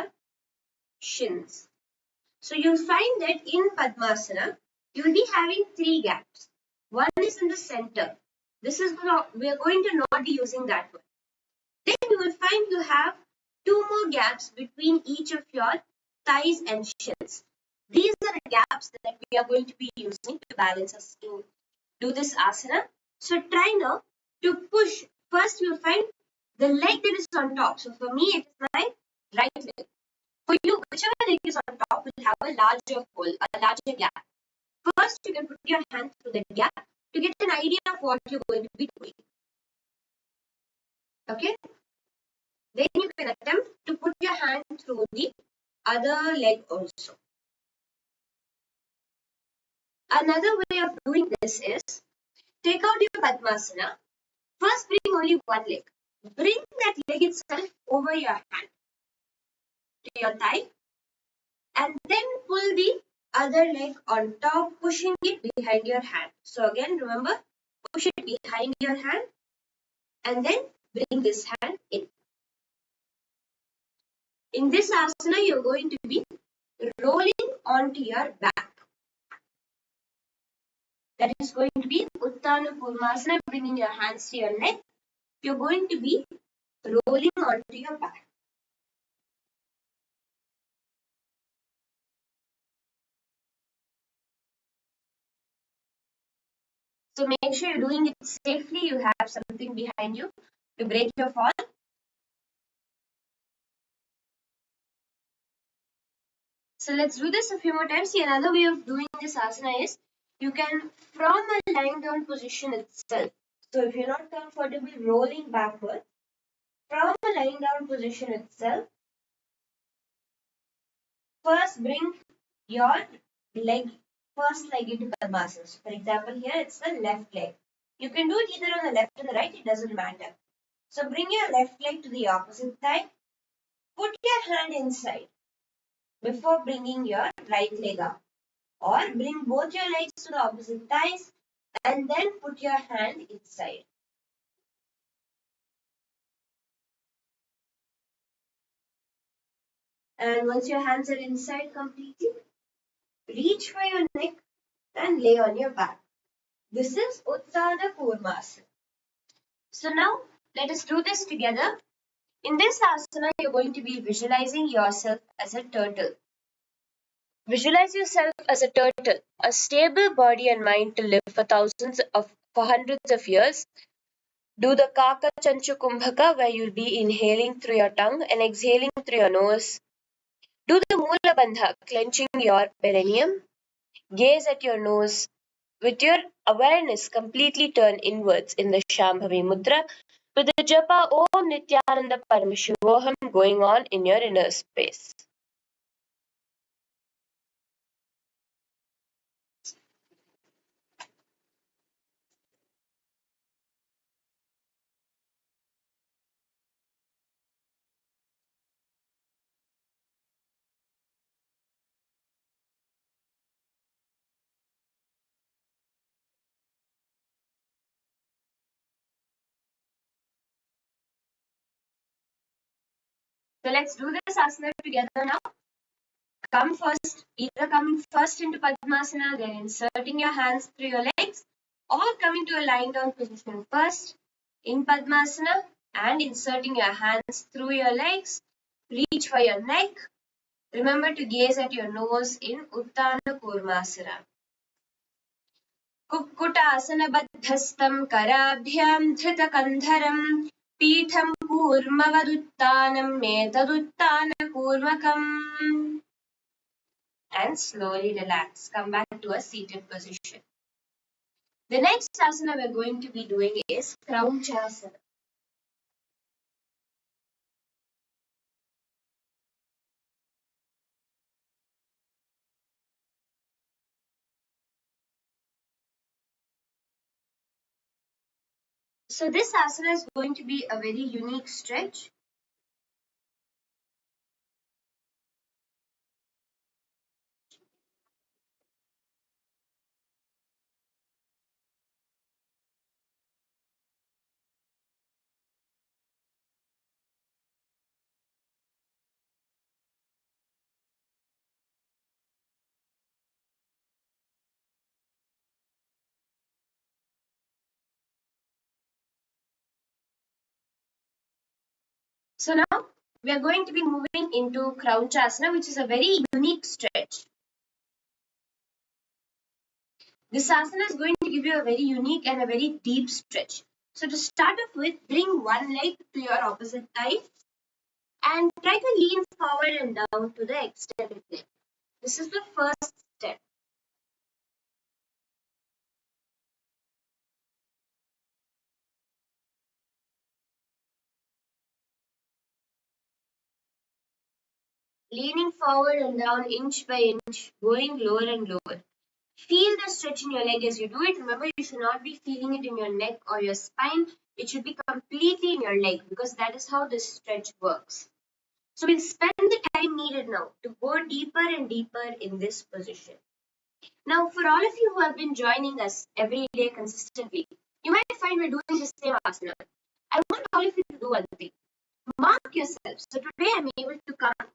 shins. So you'll find that in Padmasana, you'll be having three gaps. One is in the center. We are going to not be using that one. Then you will find you have two more gaps between each of your thighs and shins. These are the gaps that we are going to be using to balance us to do this asana. So try now to push. First you will find the leg that is on top. So for me it is my right leg. For you, whichever leg is on top will have a larger hole, a larger gap. First you can put your hand through the gap to get an idea of what you're going to be doing. Okay? Then you can attempt to put your hand through the other leg also. Another way of doing this is, take out your Padmasana. First bring only one leg. Bring that leg itself over your hand to your thigh and then pull the other leg on top, pushing it behind your hand. So again, remember, push it behind your hand and then bring this hand in. In this asana, you're going to be rolling onto your back. That is going to be Uttana Kurmasana, bringing your hands to your neck. You're going to be rolling onto your back. So make sure you're doing it safely. You have something behind you to break your fall. So let's do this a few more times. See, another way of doing this asana is you can, from a lying down position itself. So if you're not comfortable rolling backwards, from a lying down position itself, first bring your first leg into Padmasana. So for example, here it's the left leg. You can do it either on the left or the right, it doesn't matter. So bring your left leg to the opposite thigh. Put your hand inside before bringing your right leg up. Or bring both your legs to the opposite thighs and then put your hand inside. And once your hands are inside completely, reach for your neck and lay on your back. This is Utthana Kurmasana. So now let us do this together. In this asana, you're going to be visualizing yourself as a turtle. Visualize yourself as a turtle, a stable body and mind to live for hundreds of years. Do the Kaka Chanchu Kumbhaka, where you'll be inhaling through your tongue and exhaling through your nose. Do the Mula Bandha, clenching your perineum. Gaze at your nose. With your awareness completely turn inwards in the Shambhavi Mudra, with the japa Om Nithyananda Paramashivoham going on in your inner space. So let's do this asana together now. Either coming first into Padmasana, then inserting your hands through your legs, or coming to a lying down position first in Padmasana and inserting your hands through your legs. Reach for your neck. Remember to gaze at your nose in Uttana Kurmasana. Kukkutasana-baddhastam karabhyam dhritakandharam pitham kurmavaduttanam metaduttana kurmakam. And slowly relax. Come back to a seated position. The next asana we're going to be doing is Kraunchasana. So this asana is going to be a very unique stretch. So now we are going to be moving into Kraunchasana, which is a very unique stretch. This asana is going to give you a very unique and a very deep stretch. So to start off with, bring one leg to your opposite thigh and try to lean forward and down to the extended leg. This is the first step. Leaning forward and down inch by inch, going lower and lower. Feel the stretch in your leg as you do it. Remember, you should not be feeling it in your neck or your spine. It should be completely in your leg because that is how this stretch works. So we'll spend the time needed now to go deeper and deeper in this position. Now, for all of you who have been joining us every day consistently, you might find we're doing the same asana. I want all of you to do one thing. mark yourself. So today I'm able to come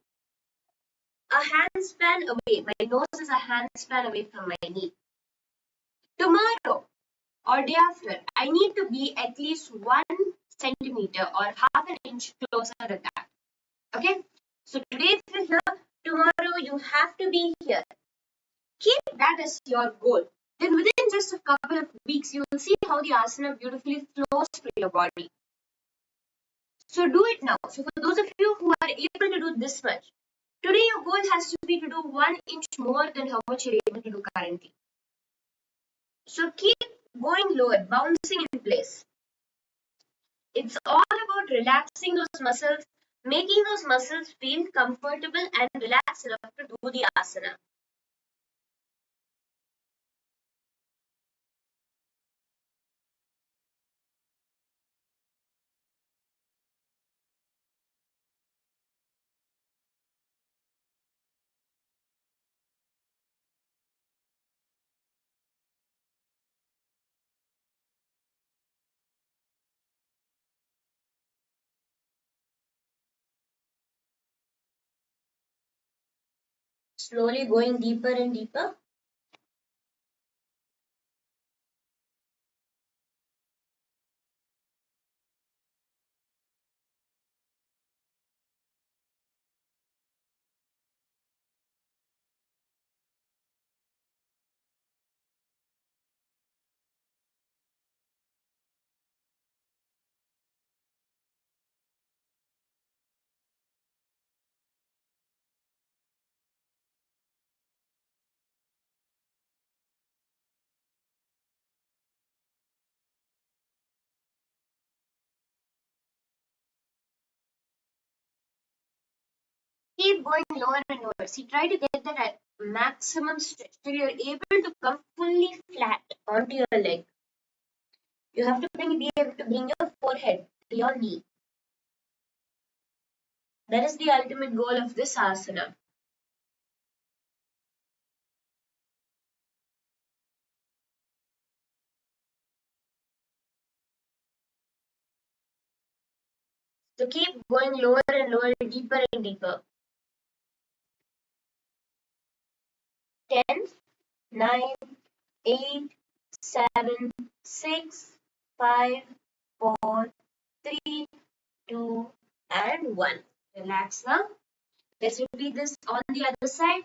a handspan away. My nose is a handspan away from my knee. Tomorrow or day after, I need to be at least 1 centimeter or half an inch closer than that. Okay? So today if you're here, tomorrow you have to be here. Keep that as your goal. Then within just a couple of weeks, you will see how the asana beautifully flows through your body. So do it now. So for those of you who are able to do this much, today your goal has to be to do 1 inch more than how much you're able to do currently. So keep going lower, bouncing in place. It's all about relaxing those muscles, making those muscles feel comfortable and relaxed enough to do the asana. Slowly going deeper and deeper. Keep going lower and lower. See, try to get that at maximum stretch till you're able to come fully flat onto your leg. You have to be able to bring your forehead to your knee. That is the ultimate goal of this asana. So keep going lower and lower, deeper and deeper. 10, 9, 8, 7, 6, 5, 4, 3, 2, and 1. Relax now. Let's repeat this on the other side.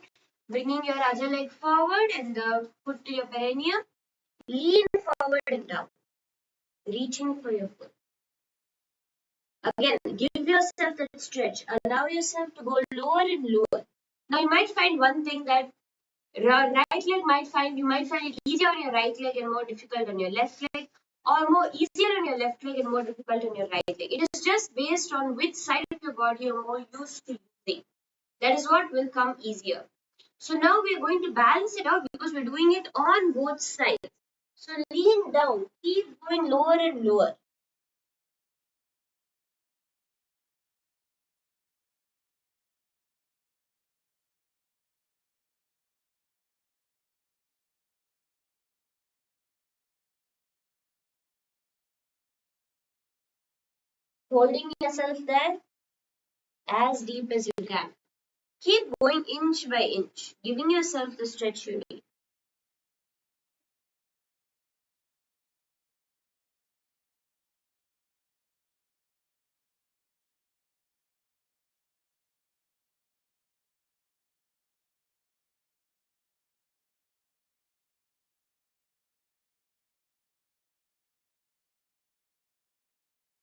Bringing your other leg forward and the foot to your perineum. Lean forward and down. Reaching for your foot. Again, give yourself that stretch. Allow yourself to go lower and lower. Now you might find one thing that right leg you might find it easier on your right leg and more difficult on your left leg, or more easier on your left leg and more difficult on your right leg. It is just based on which side of your body you're more used to using. That is what will come easier. So now we are going to balance it out because we're doing it on both sides. So lean down, keep going lower and lower. Holding yourself there as deep as you can. Keep going inch by inch, giving yourself the stretch you need.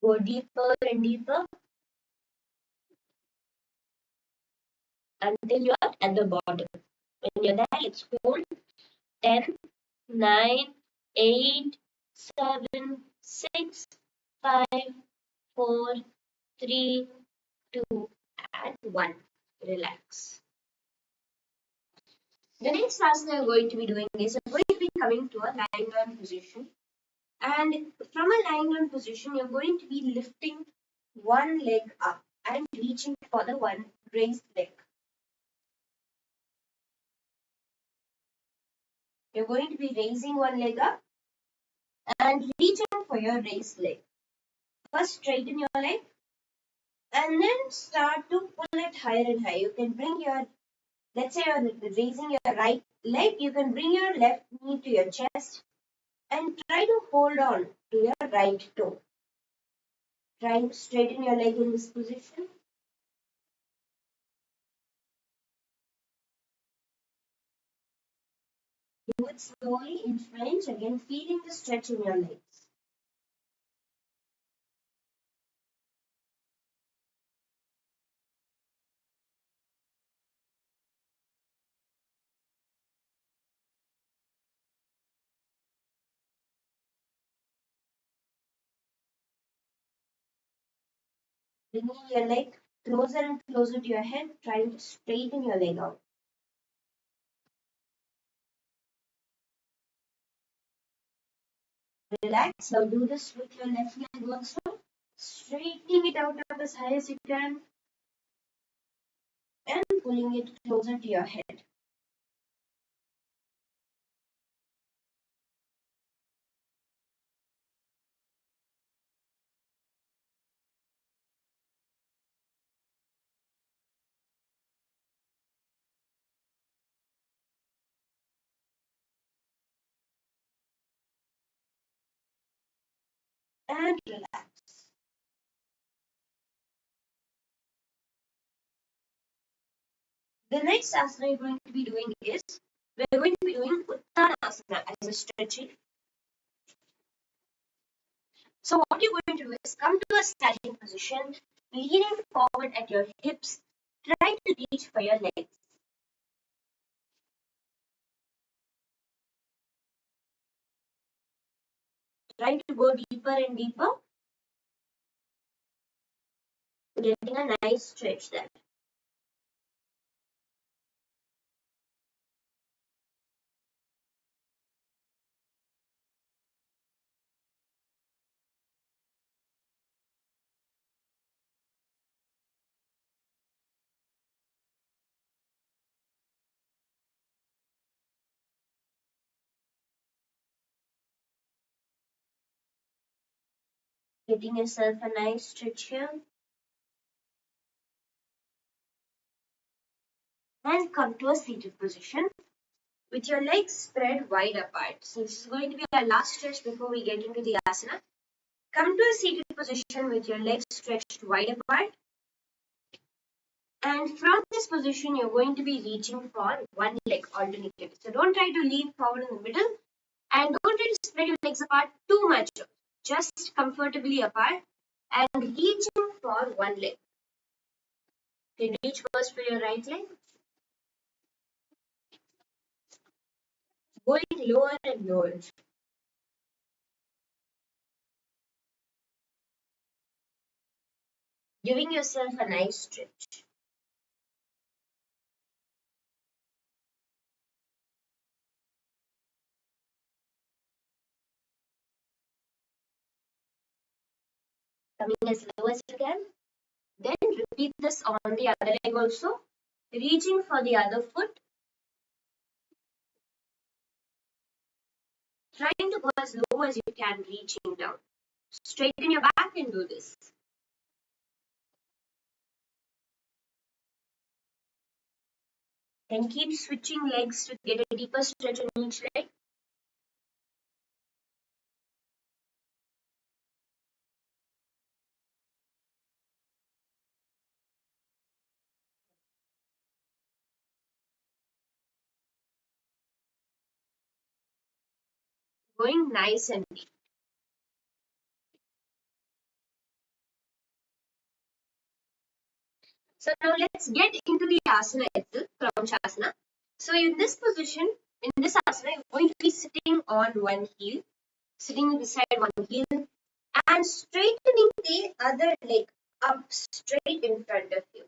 Go deeper and deeper until you are at the bottom. When you're there, let's hold 10, 9, 8, 7, 6, 5, 4, 3, 2, and 1. Relax. The next asana we're going to be doing is we're going to be coming to a lying down position. And from a lying down position, you're going to be lifting one leg up and reaching for the one raised leg. You're going to be raising one leg up and reaching for your raised leg. First, straighten your leg. And then start to pull it higher and higher. You can bring your, let's say you're raising your right leg, you can bring your left knee to your chest and try to hold on to your right toe. Try to straighten your leg in this position. Do it slowly in French, again feeling the stretch in your legs. Bringing your leg closer and closer to your head, trying to straighten your leg out. Relax. Now do this with your left leg also. Straightening it out up as high as you can and pulling it closer to your head. And relax. The next asana you're going to be doing is we're going to be doing Uttanasana as a stretching. So what you're going to do is come to a standing position, leaning forward at your hips, try to reach for your legs. Try to go deeper and deeper, getting a nice stretch there. Getting yourself a nice stretch here. And come to a seated position with your legs spread wide apart. So this is going to be our last stretch before we get into the asana. Come to a seated position with your legs stretched wide apart. And from this position, you're going to be reaching for one leg alternatively. So don't try to lean forward in the middle and don't try to spread your legs apart too much. Just comfortably apart and reaching for one leg. You can reach first for your right leg. Going lower and lower. Giving yourself a nice stretch. Coming as low as you can. Then repeat this on the other leg also. Reaching for the other foot. Trying to go as low as you can, reaching down. Straighten your back and do this. Then keep switching legs to get a deeper stretch on each leg. Going nice and deep. So now let's get into the asana itself, Kramchasana. So in this position, in this asana, you're going to be sitting on one heel, sitting beside one heel, and straightening the other leg up straight in front of you.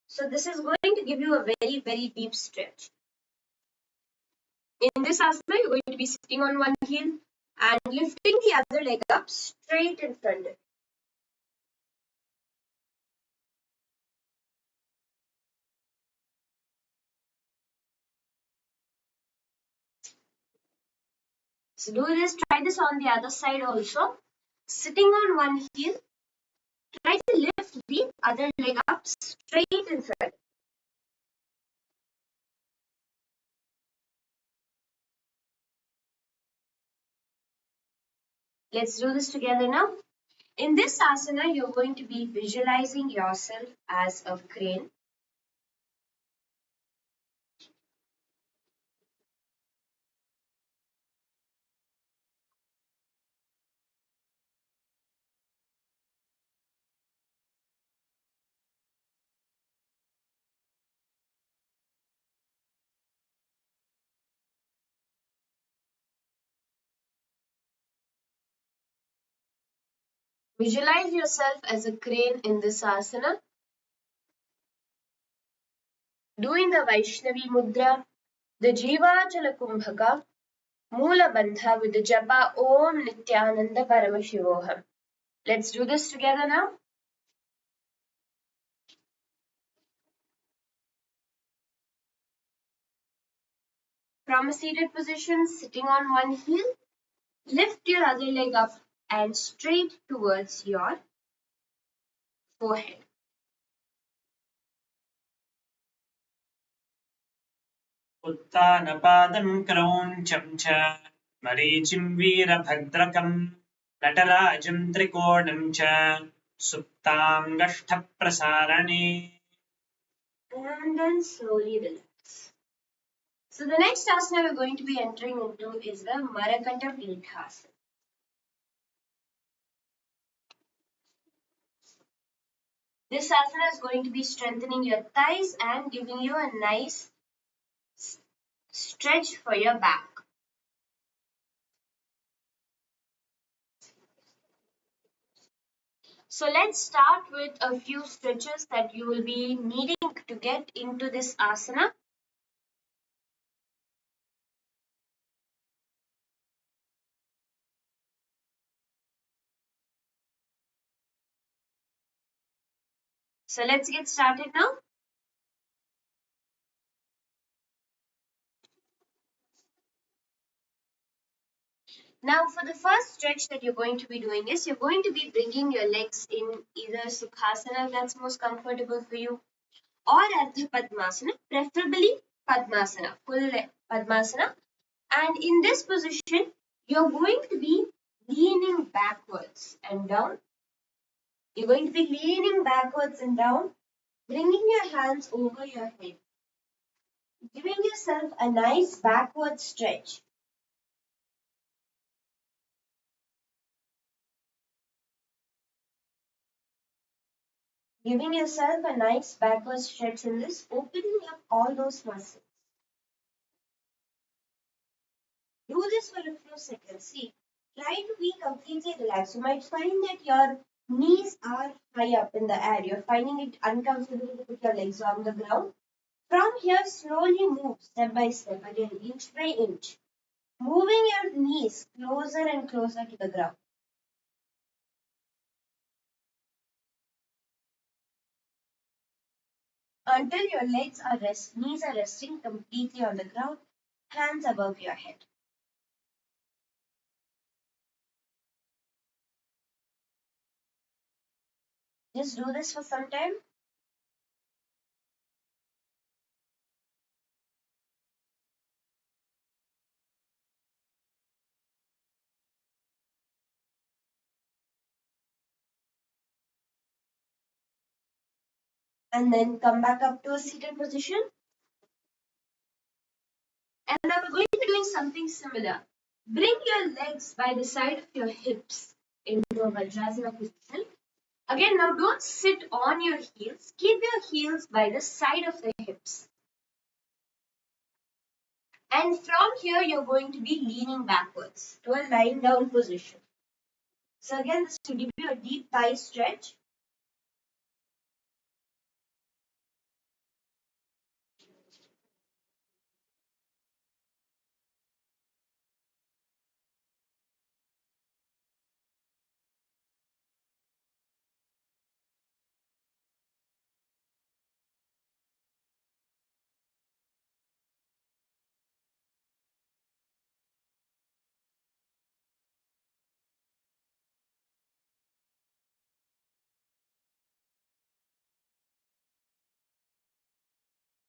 So this is going to give you a very, very deep stretch. In this asana, you're going to be sitting on one heel and lifting the other leg up straight in front of you. So do this, try this on the other side also. Sitting on one heel, Try to lift the other leg up straight in front. Let's do this together now. In this asana, you're going to be visualizing yourself as a crane. Visualize yourself as a crane in this asana, doing the Vaishnavi Mudra, the Jivachala Kumbhaka, Mula Bandha with the Japa Om Nithyananda Paramashivoham. Let's do this together now. From a seated position, sitting on one heel, lift your other leg up and straight towards your forehead. उत्तानपादं क्रौञ्चं च मरीचिं वीरभद्रकं नटराजं त्रिकोणं च सुप्ताङ्गष्ठप्रसारणे. And then slowly relax. So the next asana we're going to be entering into is the Marakanda Pithasana. This asana is going to be strengthening your thighs and giving you a nice stretch for your back. So let's start with a few stretches that you will be needing to get into this asana. So let's get started now. Now for the first stretch that you're going to be doing is you're going to be bringing your legs in either Sukhasana if that's most comfortable for you, or Ardha Padmasana, preferably Padmasana, full Padmasana. And in this position, you're going to be leaning backwards and down. You're going to be leaning backwards and down, bringing your hands over your head, giving yourself a nice backward stretch. Giving yourself a nice backward stretch in this, opening up all those muscles. Do this for a few seconds. See, try to be completely relaxed. You might find that your knees are high up in the air. You're finding it uncomfortable to put your legs on the ground. From here, slowly move step by step, again, inch by inch, moving your knees closer and closer to the ground. Until your knees are resting completely on the ground, hands above your head. Just do this for some time. And then come back up to a seated position. And now we're going to be doing something similar. Bring your legs by the side of your hips into a Vajrasana position. Again, now don't sit on your heels. Keep your heels by the side of the hips. And from here, you're going to be leaning backwards to a lying down position. So again, this will give you a deep thigh stretch.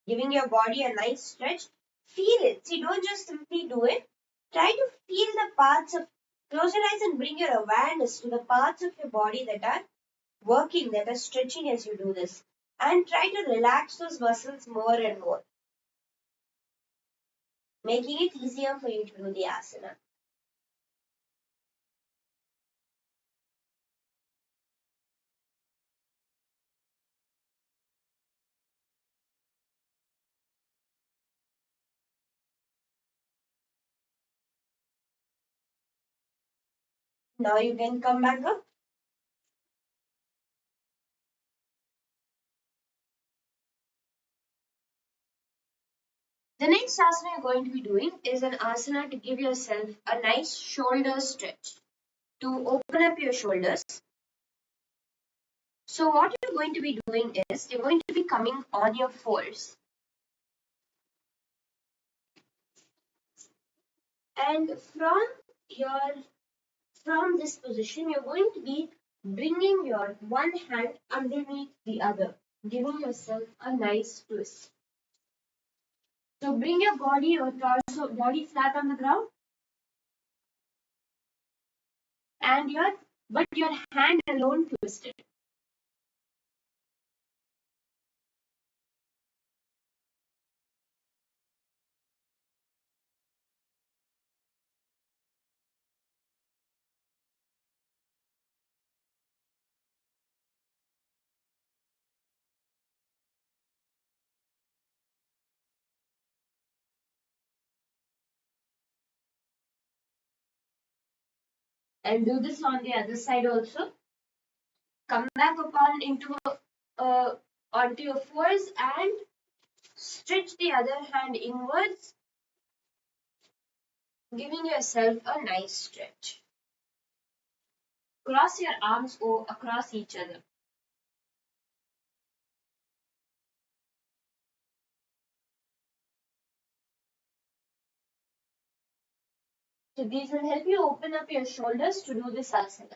giving your body a nice stretch. Feel it. See, don't just simply do it. Try to feel the parts of, close your eyes and bring your awareness to the parts of your body that are working, that are stretching as you do this. And try to relax those muscles more and more, making it easier for you to do the asana. Now you can come back up. The next asana you're going to be doing is an asana to give yourself a nice shoulder stretch, to open up your shoulders. So what you're going to be doing is you're going to be coming on your fours. And from this position, you're going to be bringing your one hand underneath the other, giving yourself a nice twist. So bring your body flat on the ground, and your hand alone twisted. And do this on the other side also. Come back onto your fours and stretch the other hand inwards, giving yourself a nice stretch. Cross your arms across each other. So these will help you open up your shoulders to do this asana.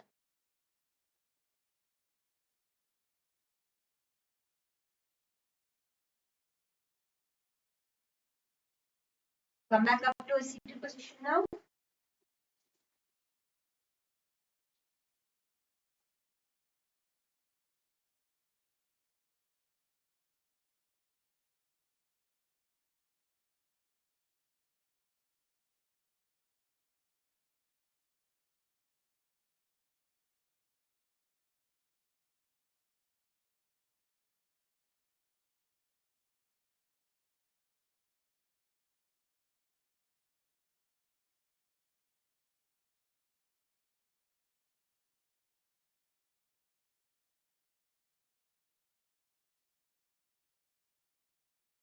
Come back up to a seated position now.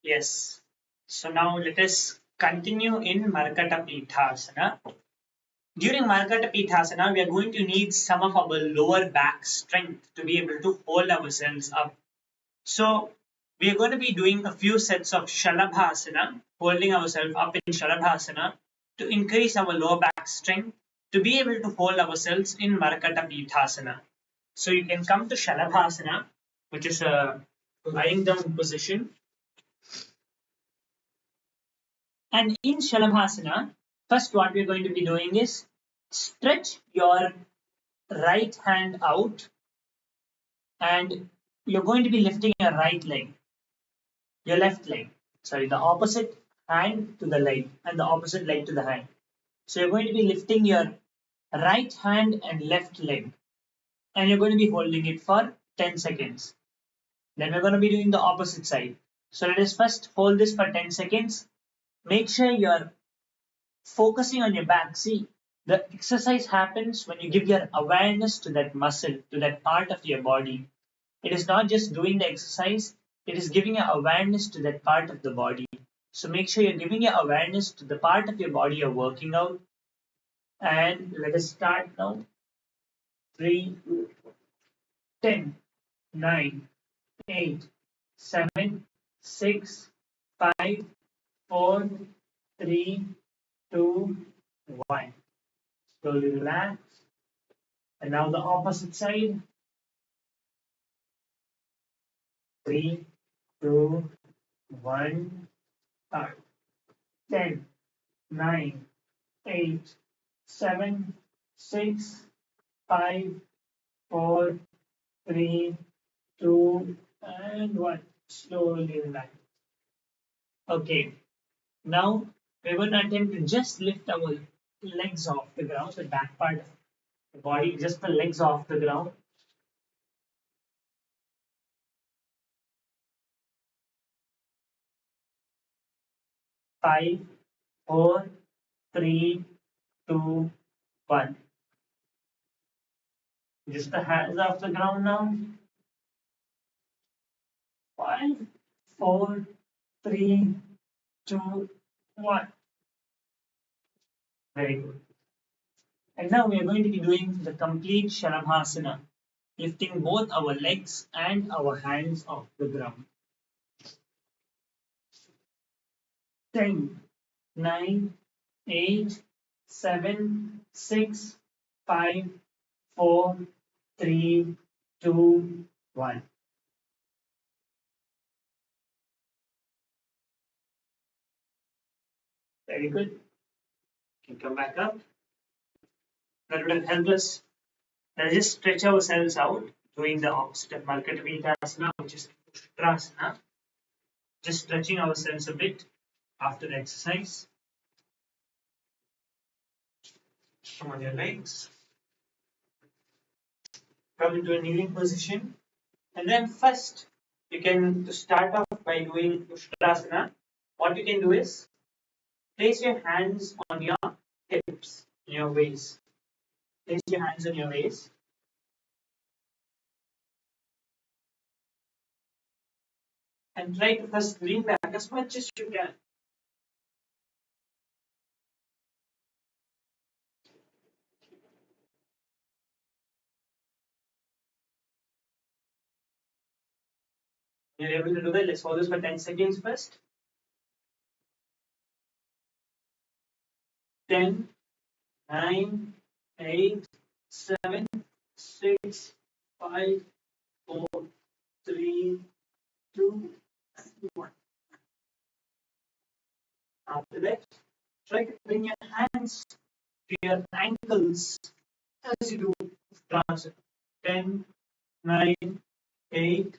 Yes. So now let us continue in Markata Pithasana. During Markata Pithasana, we are going to need some of our lower back strength to be able to hold ourselves up. So we are going to be doing a few sets of Shalabhasana, holding ourselves up in Shalabhasana to increase our lower back strength to be able to hold ourselves in Markata Pithasana. So you can come to Shalabhasana, which is a lying down position. And in Shalabhasana, first what we're going to be doing is stretch your right hand out and you're going to be lifting your right leg, your left leg, sorry, the opposite hand to the leg and the opposite leg to the hand. So you're going to be lifting your right hand and left leg and you're going to be holding it for 10 seconds. Then we're going to be doing the opposite side. So let us first hold this for 10 seconds. Make sure you're focusing on your back. See, the exercise happens when you give your awareness to that muscle, to that part of your body. It is not just doing the exercise, it is giving your awareness to that part of the body. So make sure you're giving your awareness to the part of your body you're working out. And let us start now. 3, 10, 9, 8, 7, 6, 5, 4, 3, 2, 1. Slowly relax. And now the opposite side. 3, 2, 1, 10, 9, 8, 7, 6, 5, 4, 3, 2, and 1. Slowly relax. Okay, now we're going to attempt to just lift our legs off the ground, the back part of the body, just the legs off the ground. 5, 4, 3, 2, 1. Just the hands off the ground now. 5, 4, 3, 2, 1. Very good. And now we are going to be doing the complete Shalabhasana, lifting both our legs and our hands off the ground. 10, 9, 8, 7, 6, 5, 4, 3, 2, 1. Very good. Can come back up. That would have helped us. Let's just stretch ourselves out doing the opposite of Markatabhitasana, which is Ushtrasana. Just stretching ourselves a bit after the exercise. Come on your legs. Come into a kneeling position. And then first, you can to start off by doing Ushtrasana. What you can do is place your hands on your hips, in your waist. Place your hands on your waist. And try to first lean back as much as you can. You're able to do that. Let's hold this for 10 seconds first. 10, 9, 8, 7, 6, 5, 4, 3, 2, 1. After that, try to bring your hands to your ankles as you do transit. 10, 9, 8,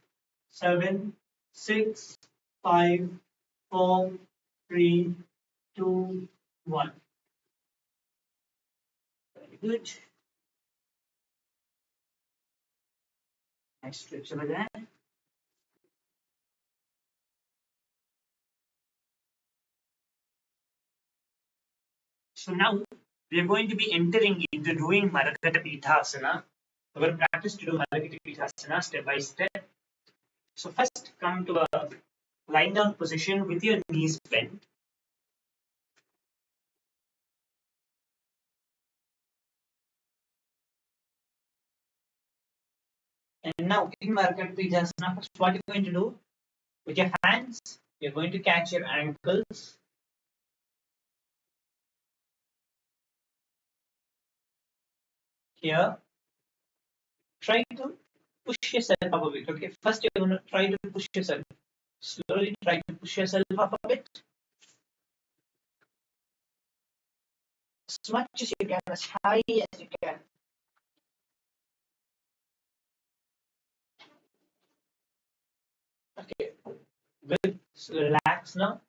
7, 6, 5, 4, 3, 2, 1. Very good. Nice stretch over there. So now we are going to be entering into doing Marakata Pithasana. We're going to practice to do Marakata Pithasana step by step. So first come to a lying down position with your knees bent. And now in Marakata Pithasana, first what you're going to do with your hands, you're going to catch your ankles. Here, try to push yourself up a bit. Okay, first you're going to try to push yourself. Slowly try to push yourself up a bit. As much as you can, as high as you can. Okay, good. So relax now.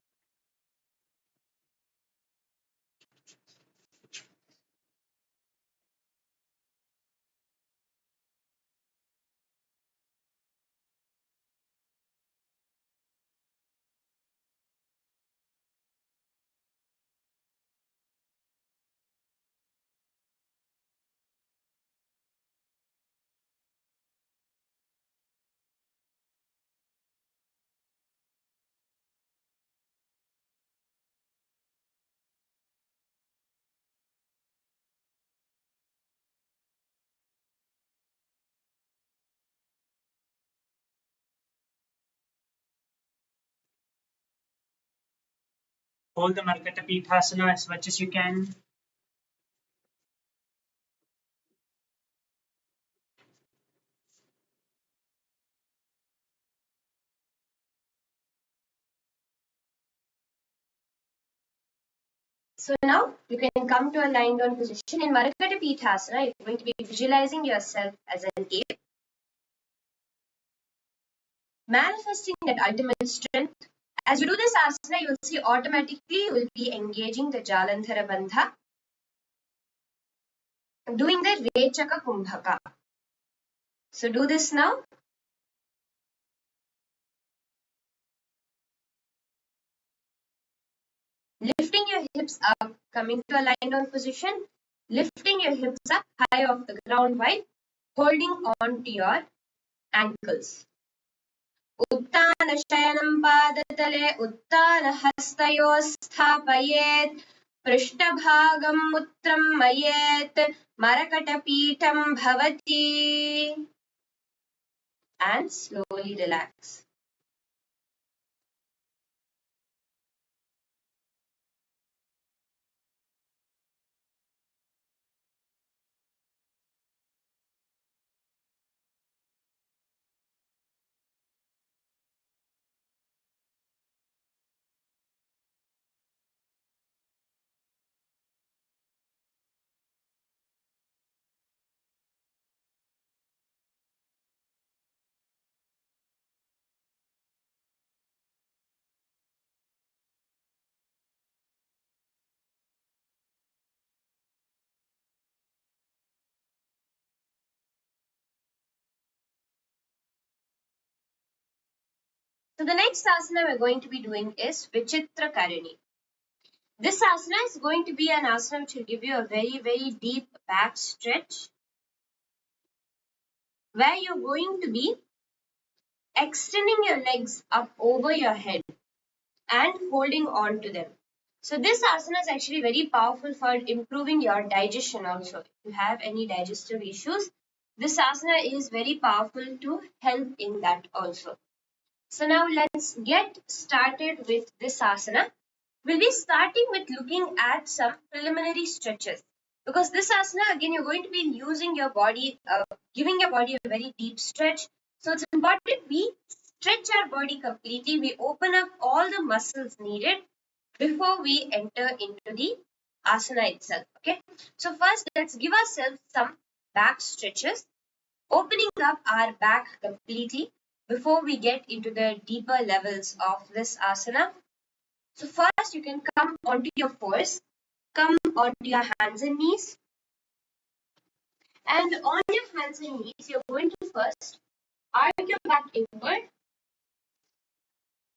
Hold the Markata Pithasana as much as you can. So now you can come to a lying down position. In Marakata Pithasana, you're going to be visualizing yourself as an ape, manifesting that ultimate strength. As you do this asana, you will see automatically you will be engaging the Jalandhara Bandha, doing the Rechaka Kumbhaka. So do this now. Lifting your hips up, coming to a lying down position, lifting your hips up high off the ground while holding on to your ankles. उत्तानशयनं पादतले उत्तानहस्तयोः स्थापयेत् पृष्ठभागं मूत्रं मयेत् मरकटपीठं भवति and slowly relax. So the next asana we're going to be doing is Vichitra Karani. This asana is going to be an asana which will give you a very, very deep back stretch where you're going to be extending your legs up over your head and holding on to them. So this asana is actually very powerful for improving your digestion also. If you have any digestive issues, this asana is very powerful to help in that also. So now let's get started with this asana. We'll be starting with looking at some preliminary stretches. Because this asana, again, you're going to be using your body, giving your body a very deep stretch. So it's important we stretch our body completely. We open up all the muscles needed before we enter into the asana itself. Okay. So first, let's give ourselves some back stretches, opening up our back completely before we get into the deeper levels of this asana. So first you can come onto your fours, come onto your hands and knees. And on your hands and knees, you're going to first arc your back inward,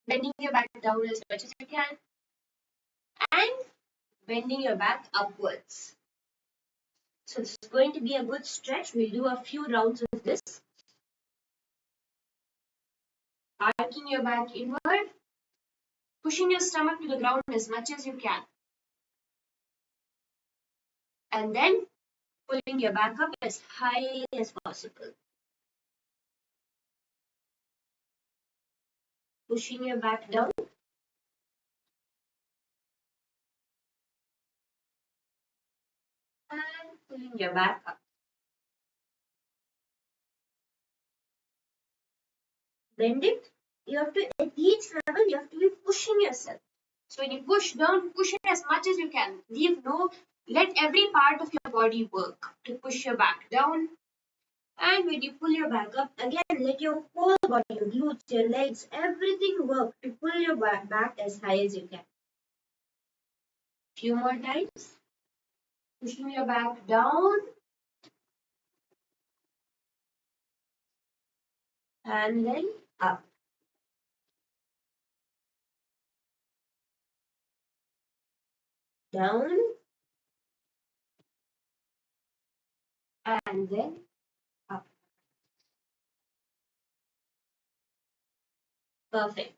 bending your back down as much as you can, and bending your back upwards. So this is going to be a good stretch. We'll do a few rounds of this. Arcing your back inward, pushing your stomach to the ground as much as you can. And then pulling your back up as high as possible. Pushing your back down. And pulling your back up. Bend it. You have to, at each level, you have to be pushing yourself. So when you push down, push it as much as you can. Let every part of your body work to push your back down. And when you pull your back up, again, let your whole body, your glutes, your legs, everything work to pull your back as high as you can. Few more times. Pushing your back down. And then up. Down. And then up. Perfect.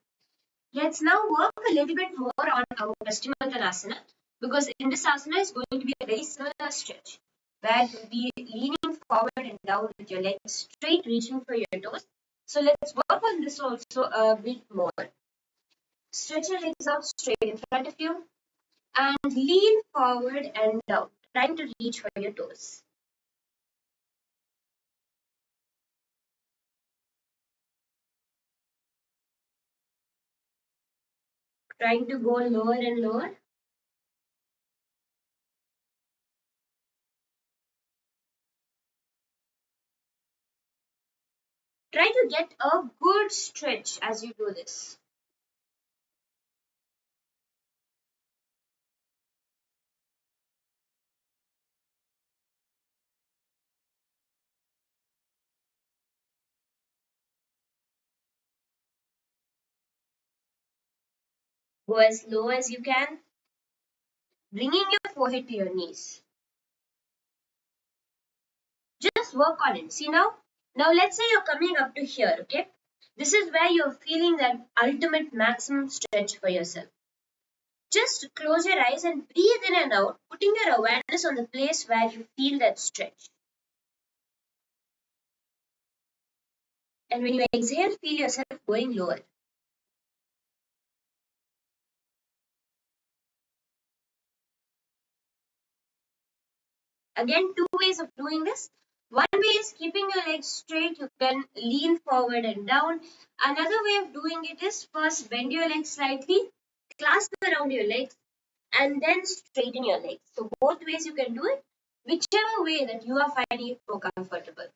Let's now work a little bit more on our Paschimottanasana, because in this asana is going to be a very similar stretch where you'll be leaning forward and down with your legs straight, reaching for your toes. So let's work on this also a bit more. Stretch your legs out straight in front of you and lean forward and down, trying to reach for your toes. Trying to go lower and lower. Try to get a good stretch as you do this. Go as low as you can, bringing your forehead to your knees. Just work on it. See now? Now let's say you're coming up to here, okay? This is where you're feeling that ultimate maximum stretch for yourself. Just close your eyes and breathe in and out, putting your awareness on the place where you feel that stretch. And when you exhale, feel yourself going lower. Again, two ways of doing this. One way is keeping your legs straight. You can lean forward and down. Another way of doing it is first bend your legs slightly, clasp around your legs, and then straighten your legs. So both ways you can do it, whichever way that you are finding it more comfortable.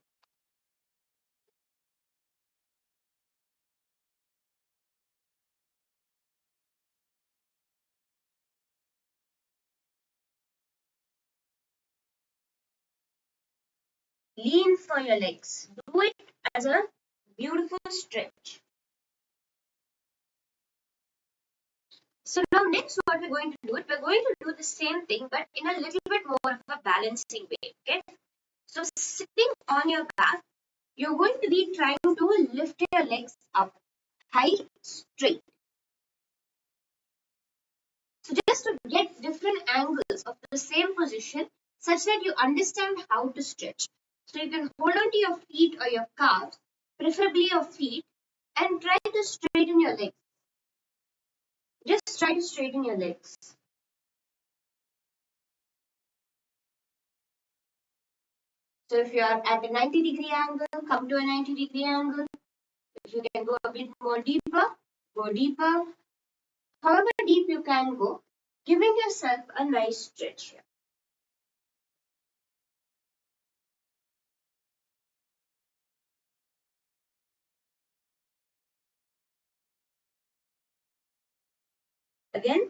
Lean for your legs. Do it as a beautiful stretch. So now next what we're going to do it, we're going to do the same thing but in a little bit more of a balancing way. Okay. So sitting on your back, you're going to be trying to lift your legs up, high, straight. So just to get different angles of the same position such that you understand how to stretch. So you can hold on to your feet or your calves, preferably your feet, and try to straighten your legs. Just try to straighten your legs. So if you are at a 90-degree angle, come to a 90-degree angle. If you can go a bit more deeper, go deeper. However deep you can go, giving yourself a nice stretch here. Again,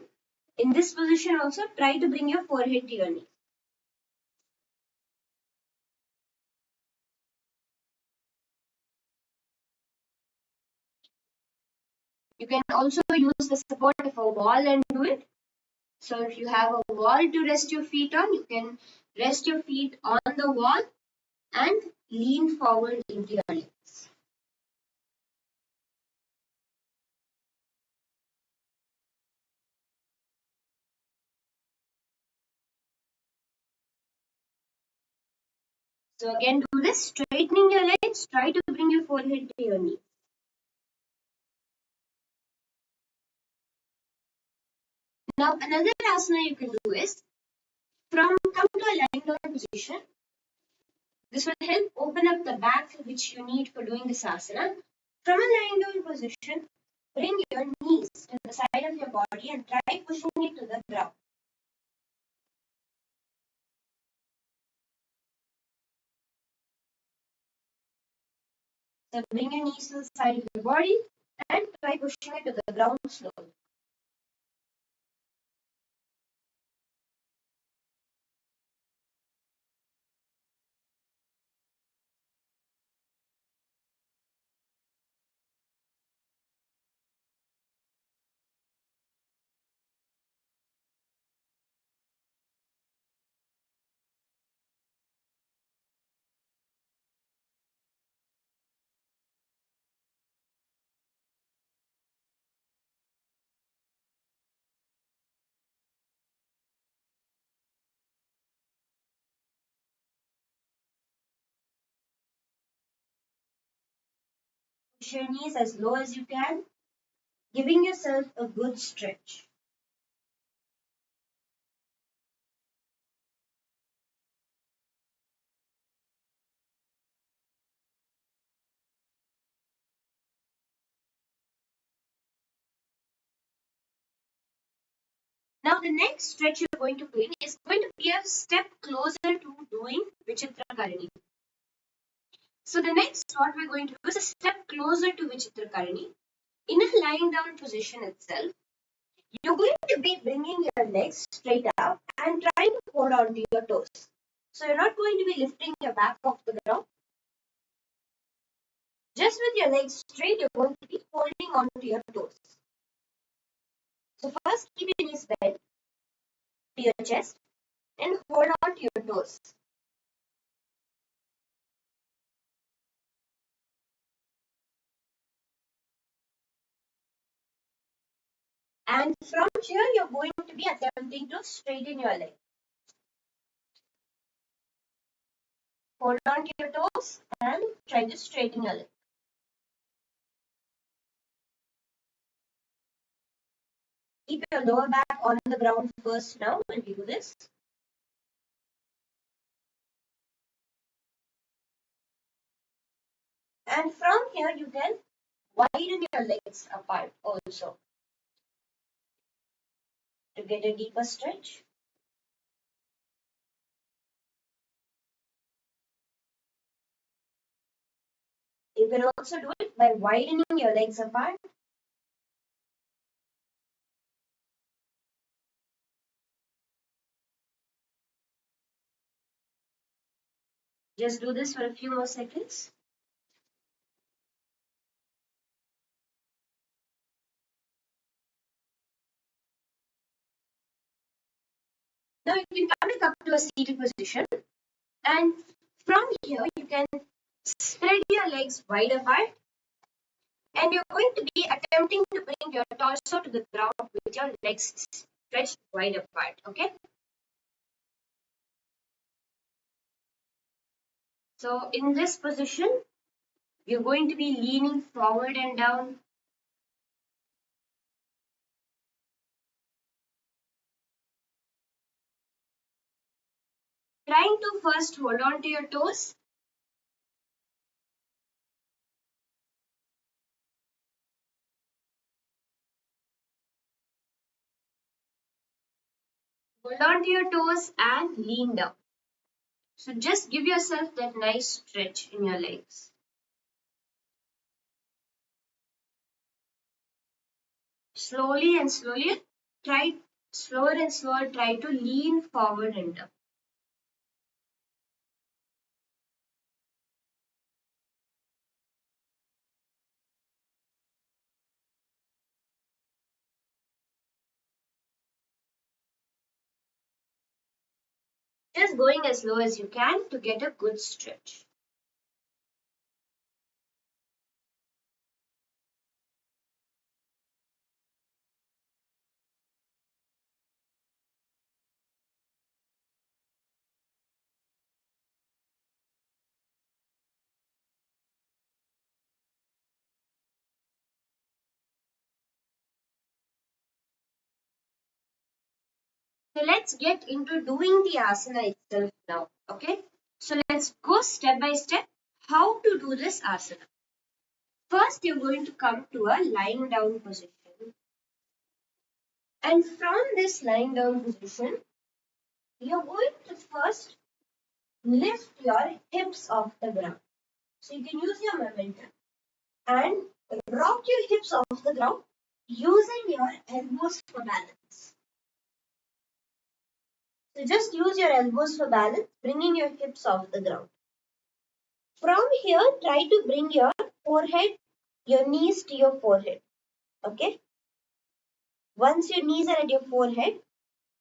in this position also, try to bring your forehead to your knee. You can also use the support of a wall and do it. So if you have a wall to rest your feet on, you can rest your feet on the wall and lean forward into your legs. So again, do this, straightening your legs, try to bring your forehead to your knee. Now another asana you can do is, come to a lying down position. This will help open up the back which you need for doing this asana. From a lying down position, bring your knees to the side of your body and try pushing it to the ground. So bring your knees to the side of your body and try pushing it to the ground slowly. Push your knees as low as you can, giving yourself a good stretch. Now the next stretch you're going to do is going to be a step closer to doing Vichitra Karani. So the next what we're going to do is a step closer to Vichitrakarani. In a lying down position itself, you're going to be bringing your legs straight up and trying to hold on to your toes. So you're not going to be lifting your back off the ground. Just with your legs straight, you're going to be holding on to your toes. So first keep your knees bent to your chest and hold on to your toes. And from here, you're going to be attempting to straighten your leg. Hold on to your toes and try to straighten your leg. Keep your lower back on the ground first now when you do this. And from here, you can widen your legs apart also to get a deeper stretch. You can also do it by widening your legs apart. Just do this for a few more seconds. Now you can come back up to a seated position, and from here you can spread your legs wide apart, and you're going to be attempting to bring your torso to the ground with your legs stretched wide apart. Okay. So in this position, you're going to be leaning forward and down. Trying to first hold on to your toes. Hold on to your toes and lean down. So just give yourself that nice stretch in your legs. Slowly and slowly, slower and slower, try to lean forward and down. Just going as low as you can to get a good stretch. So let's get into doing the asana itself now. Okay. So let's go step by step how to do this asana. First, you're going to come to a lying down position. And from this lying down position, you're going to first lift your hips off the ground. So you can use your momentum and rock your hips off the ground using your elbows for balance. So just use your elbows for balance, bringing your hips off the ground. From here, try to bring your forehead, your knees to your forehead. Okay? Once your knees are at your forehead,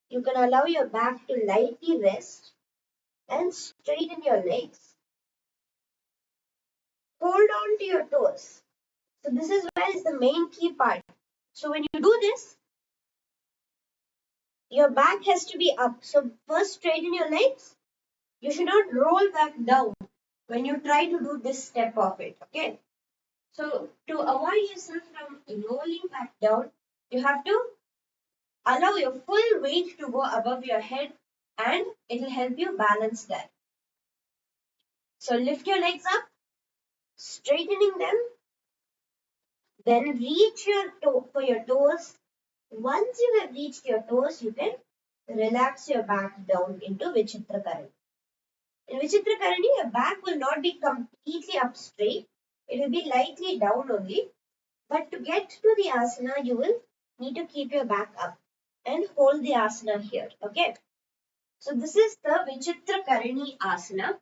you can allow your back to lightly rest and straighten your legs. Hold on to your toes. So this is where is the main key part. So when you do this, your back has to be up. So first straighten your legs. You should not roll back down when you try to do this step of it. Okay. So to avoid yourself from rolling back down, you have to allow your full weight to go above your head and it will help you balance that. So lift your legs up, straightening them, then reach your toe for your toes. Once you have reached your toes, you can relax your back down into Vichitrakarani. In Vichitra Karani, your back will not be completely up straight. It will be lightly down only. But to get to the asana, you will need to keep your back up and hold the asana here. Okay. So this is the Vichitra Karani asana.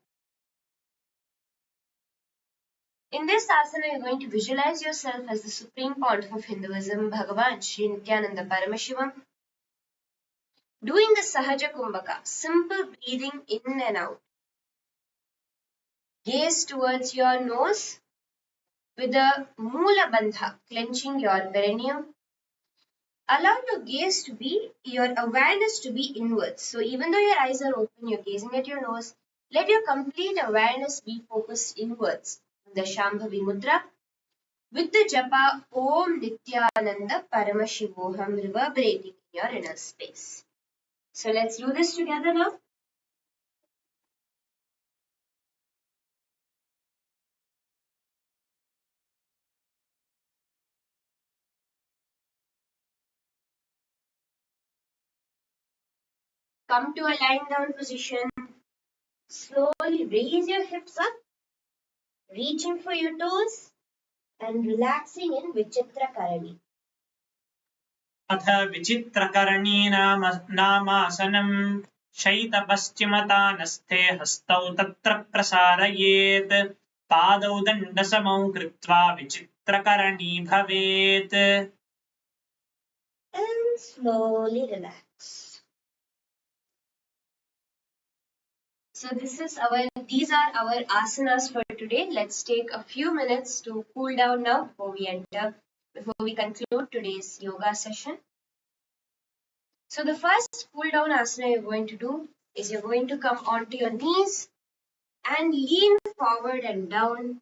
In this asana, you're going to visualize yourself as the supreme pontiff of Hinduism, Bhagavan Sri Nithyananda Paramashivam, doing the Sahaja Kumbhaka, simple breathing in and out. Gaze towards your nose with the Mula Bandha, clenching your perineum. Allow your gaze to be, your awareness to be inwards. So even though your eyes are open, you're gazing at your nose, let your complete awareness be focused inwards. The Shambhavi Mudra with the japa Om Nithyananda Paramashivoham reverberating in your inner space. So let's do this together now. Come to a lying down position. Slowly raise your hips up, reaching for your toes and relaxing in Vichitra Karani. अथ विचित्रकरणी नामासनं शयितपश्चिमतानस्थे हस्तौ तत्र प्रसारयेत् पादौ दण्डसमौ कृत्वा विचित्रकरणी भवेत्. And slowly relax. So these are our asanas for today. Let's take a few minutes to cool down now before we conclude today's yoga session. So the first cool down asana you're going to do is you're going to come onto your knees and lean forward and down,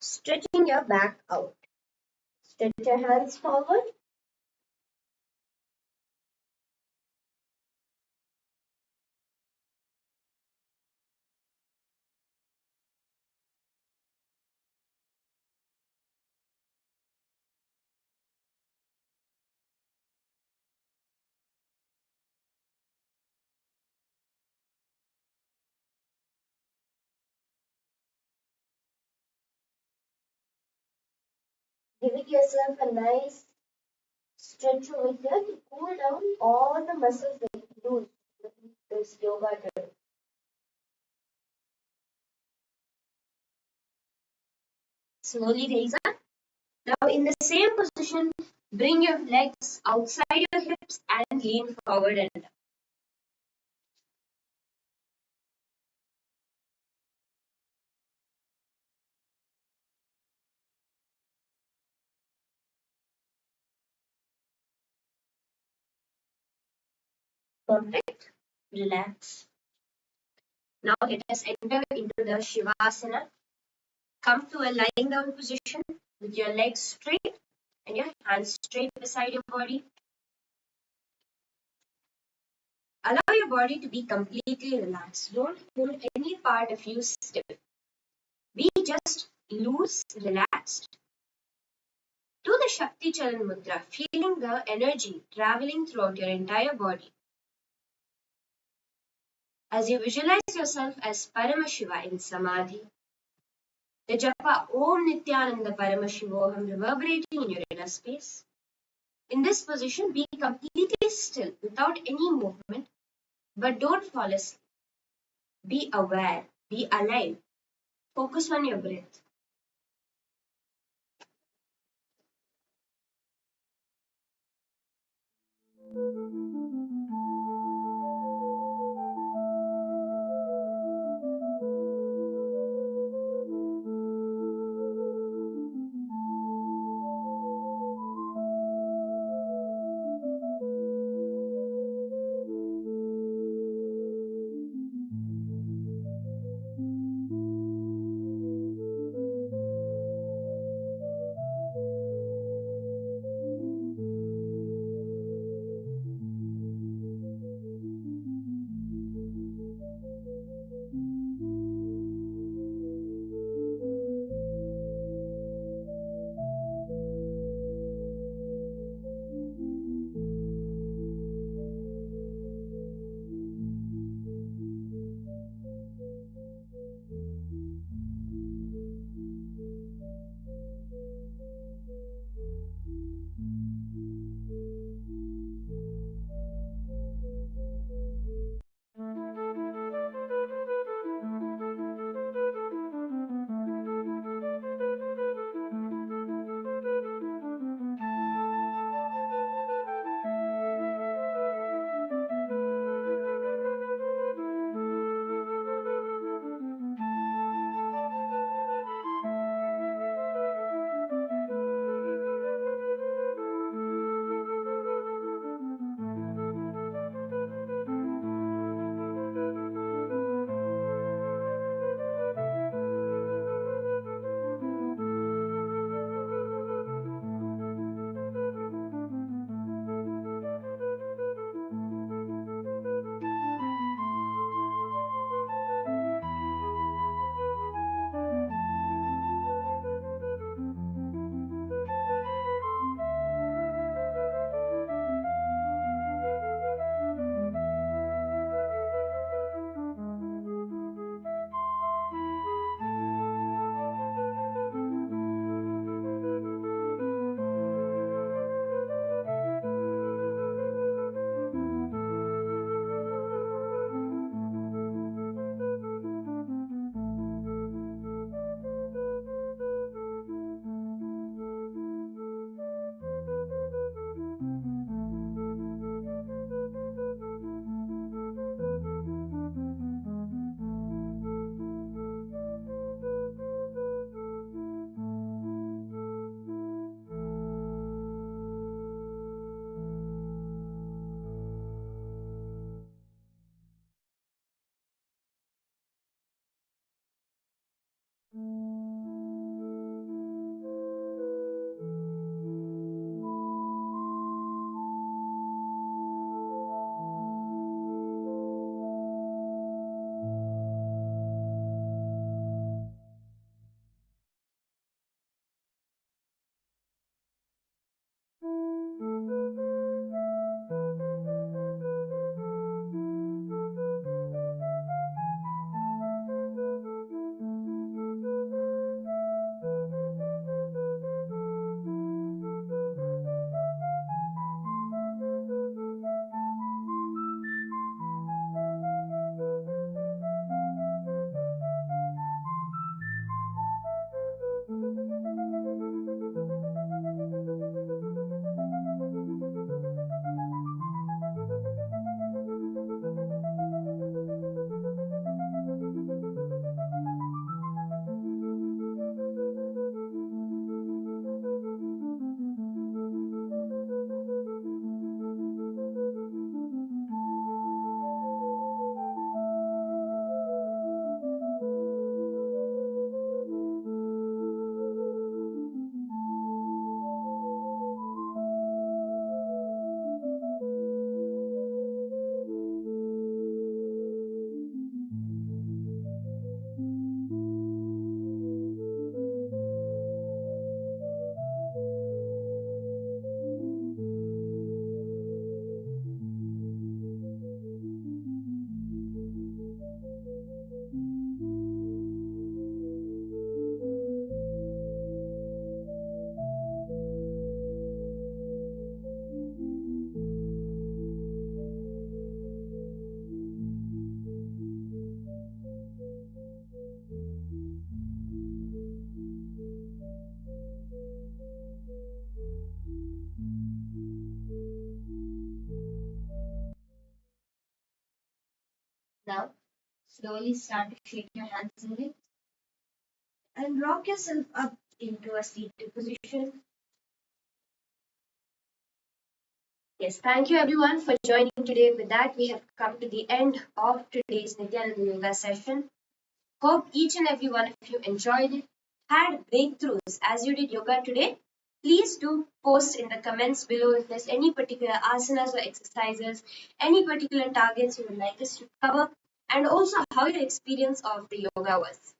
stretching your back out. Stretch your hands forward. Giving yourself a nice stretch over here to cool down all the muscles that you use in this yoga today. Slowly raise up. Now in the same position, bring your legs outside your hips and lean forward and down. Perfect. Relax. Now let us enter into the Shivasana. Come to a lying down position with your legs straight and your hands straight beside your body. Allow your body to be completely relaxed. Don't hold any part of you stiff. Be just loose, relaxed. Do the Shakti Charan Mudra, feeling the energy traveling throughout your entire body. As you visualize yourself as Paramashiva in Samadhi, the japa Om Nithyananda Paramashivoham reverberating in your inner space. In this position, be completely still without any movement, but don't fall asleep. Be aware, be alive. Focus on your breath. Now, slowly start to shake your hands and legs and rock yourself up into a seated position. Yes, thank you everyone for joining today. With that, we have come to the end of today's Nithyananda Yoga session. Hope each and every one of you enjoyed it, had breakthroughs as you did yoga today. Please do post in the comments below if there's any particular asanas or exercises, any particular targets you would like us to cover, and also how your experience of the yoga was.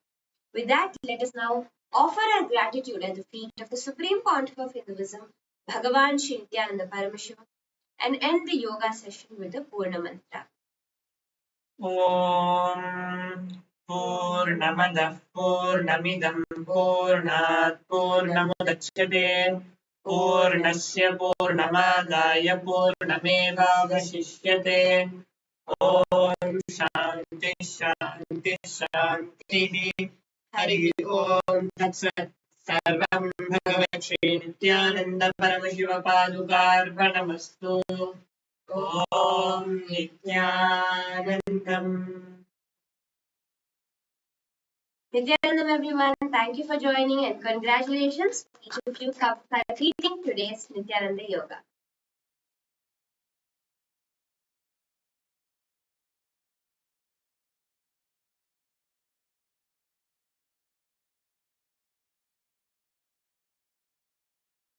With that, let us now offer our gratitude at the feet of the Supreme Pontiff of Hinduism, Bhagavan Shri Nithyananda Paramashiva, and end the yoga session with the Purna Mantra. ॐ पूर्णमदः पूर्णमिदं पूर्णात् पूर्णमुदच्यते पूर्णस्य पूर्णमादाय पूर्णमेवावशिष्यते ॐ शान्ति शान्ति शान्तिः हरिः ॐ तत्सत् सर्वं भगवत् श्रीनित्यानन्दपरमशिवपादुकार्पणमस्तु ॐ नित्यानन्दम् Nithyanandam everyone, thank you for joining and congratulations each of you for completing today's Nithyananda Yoga.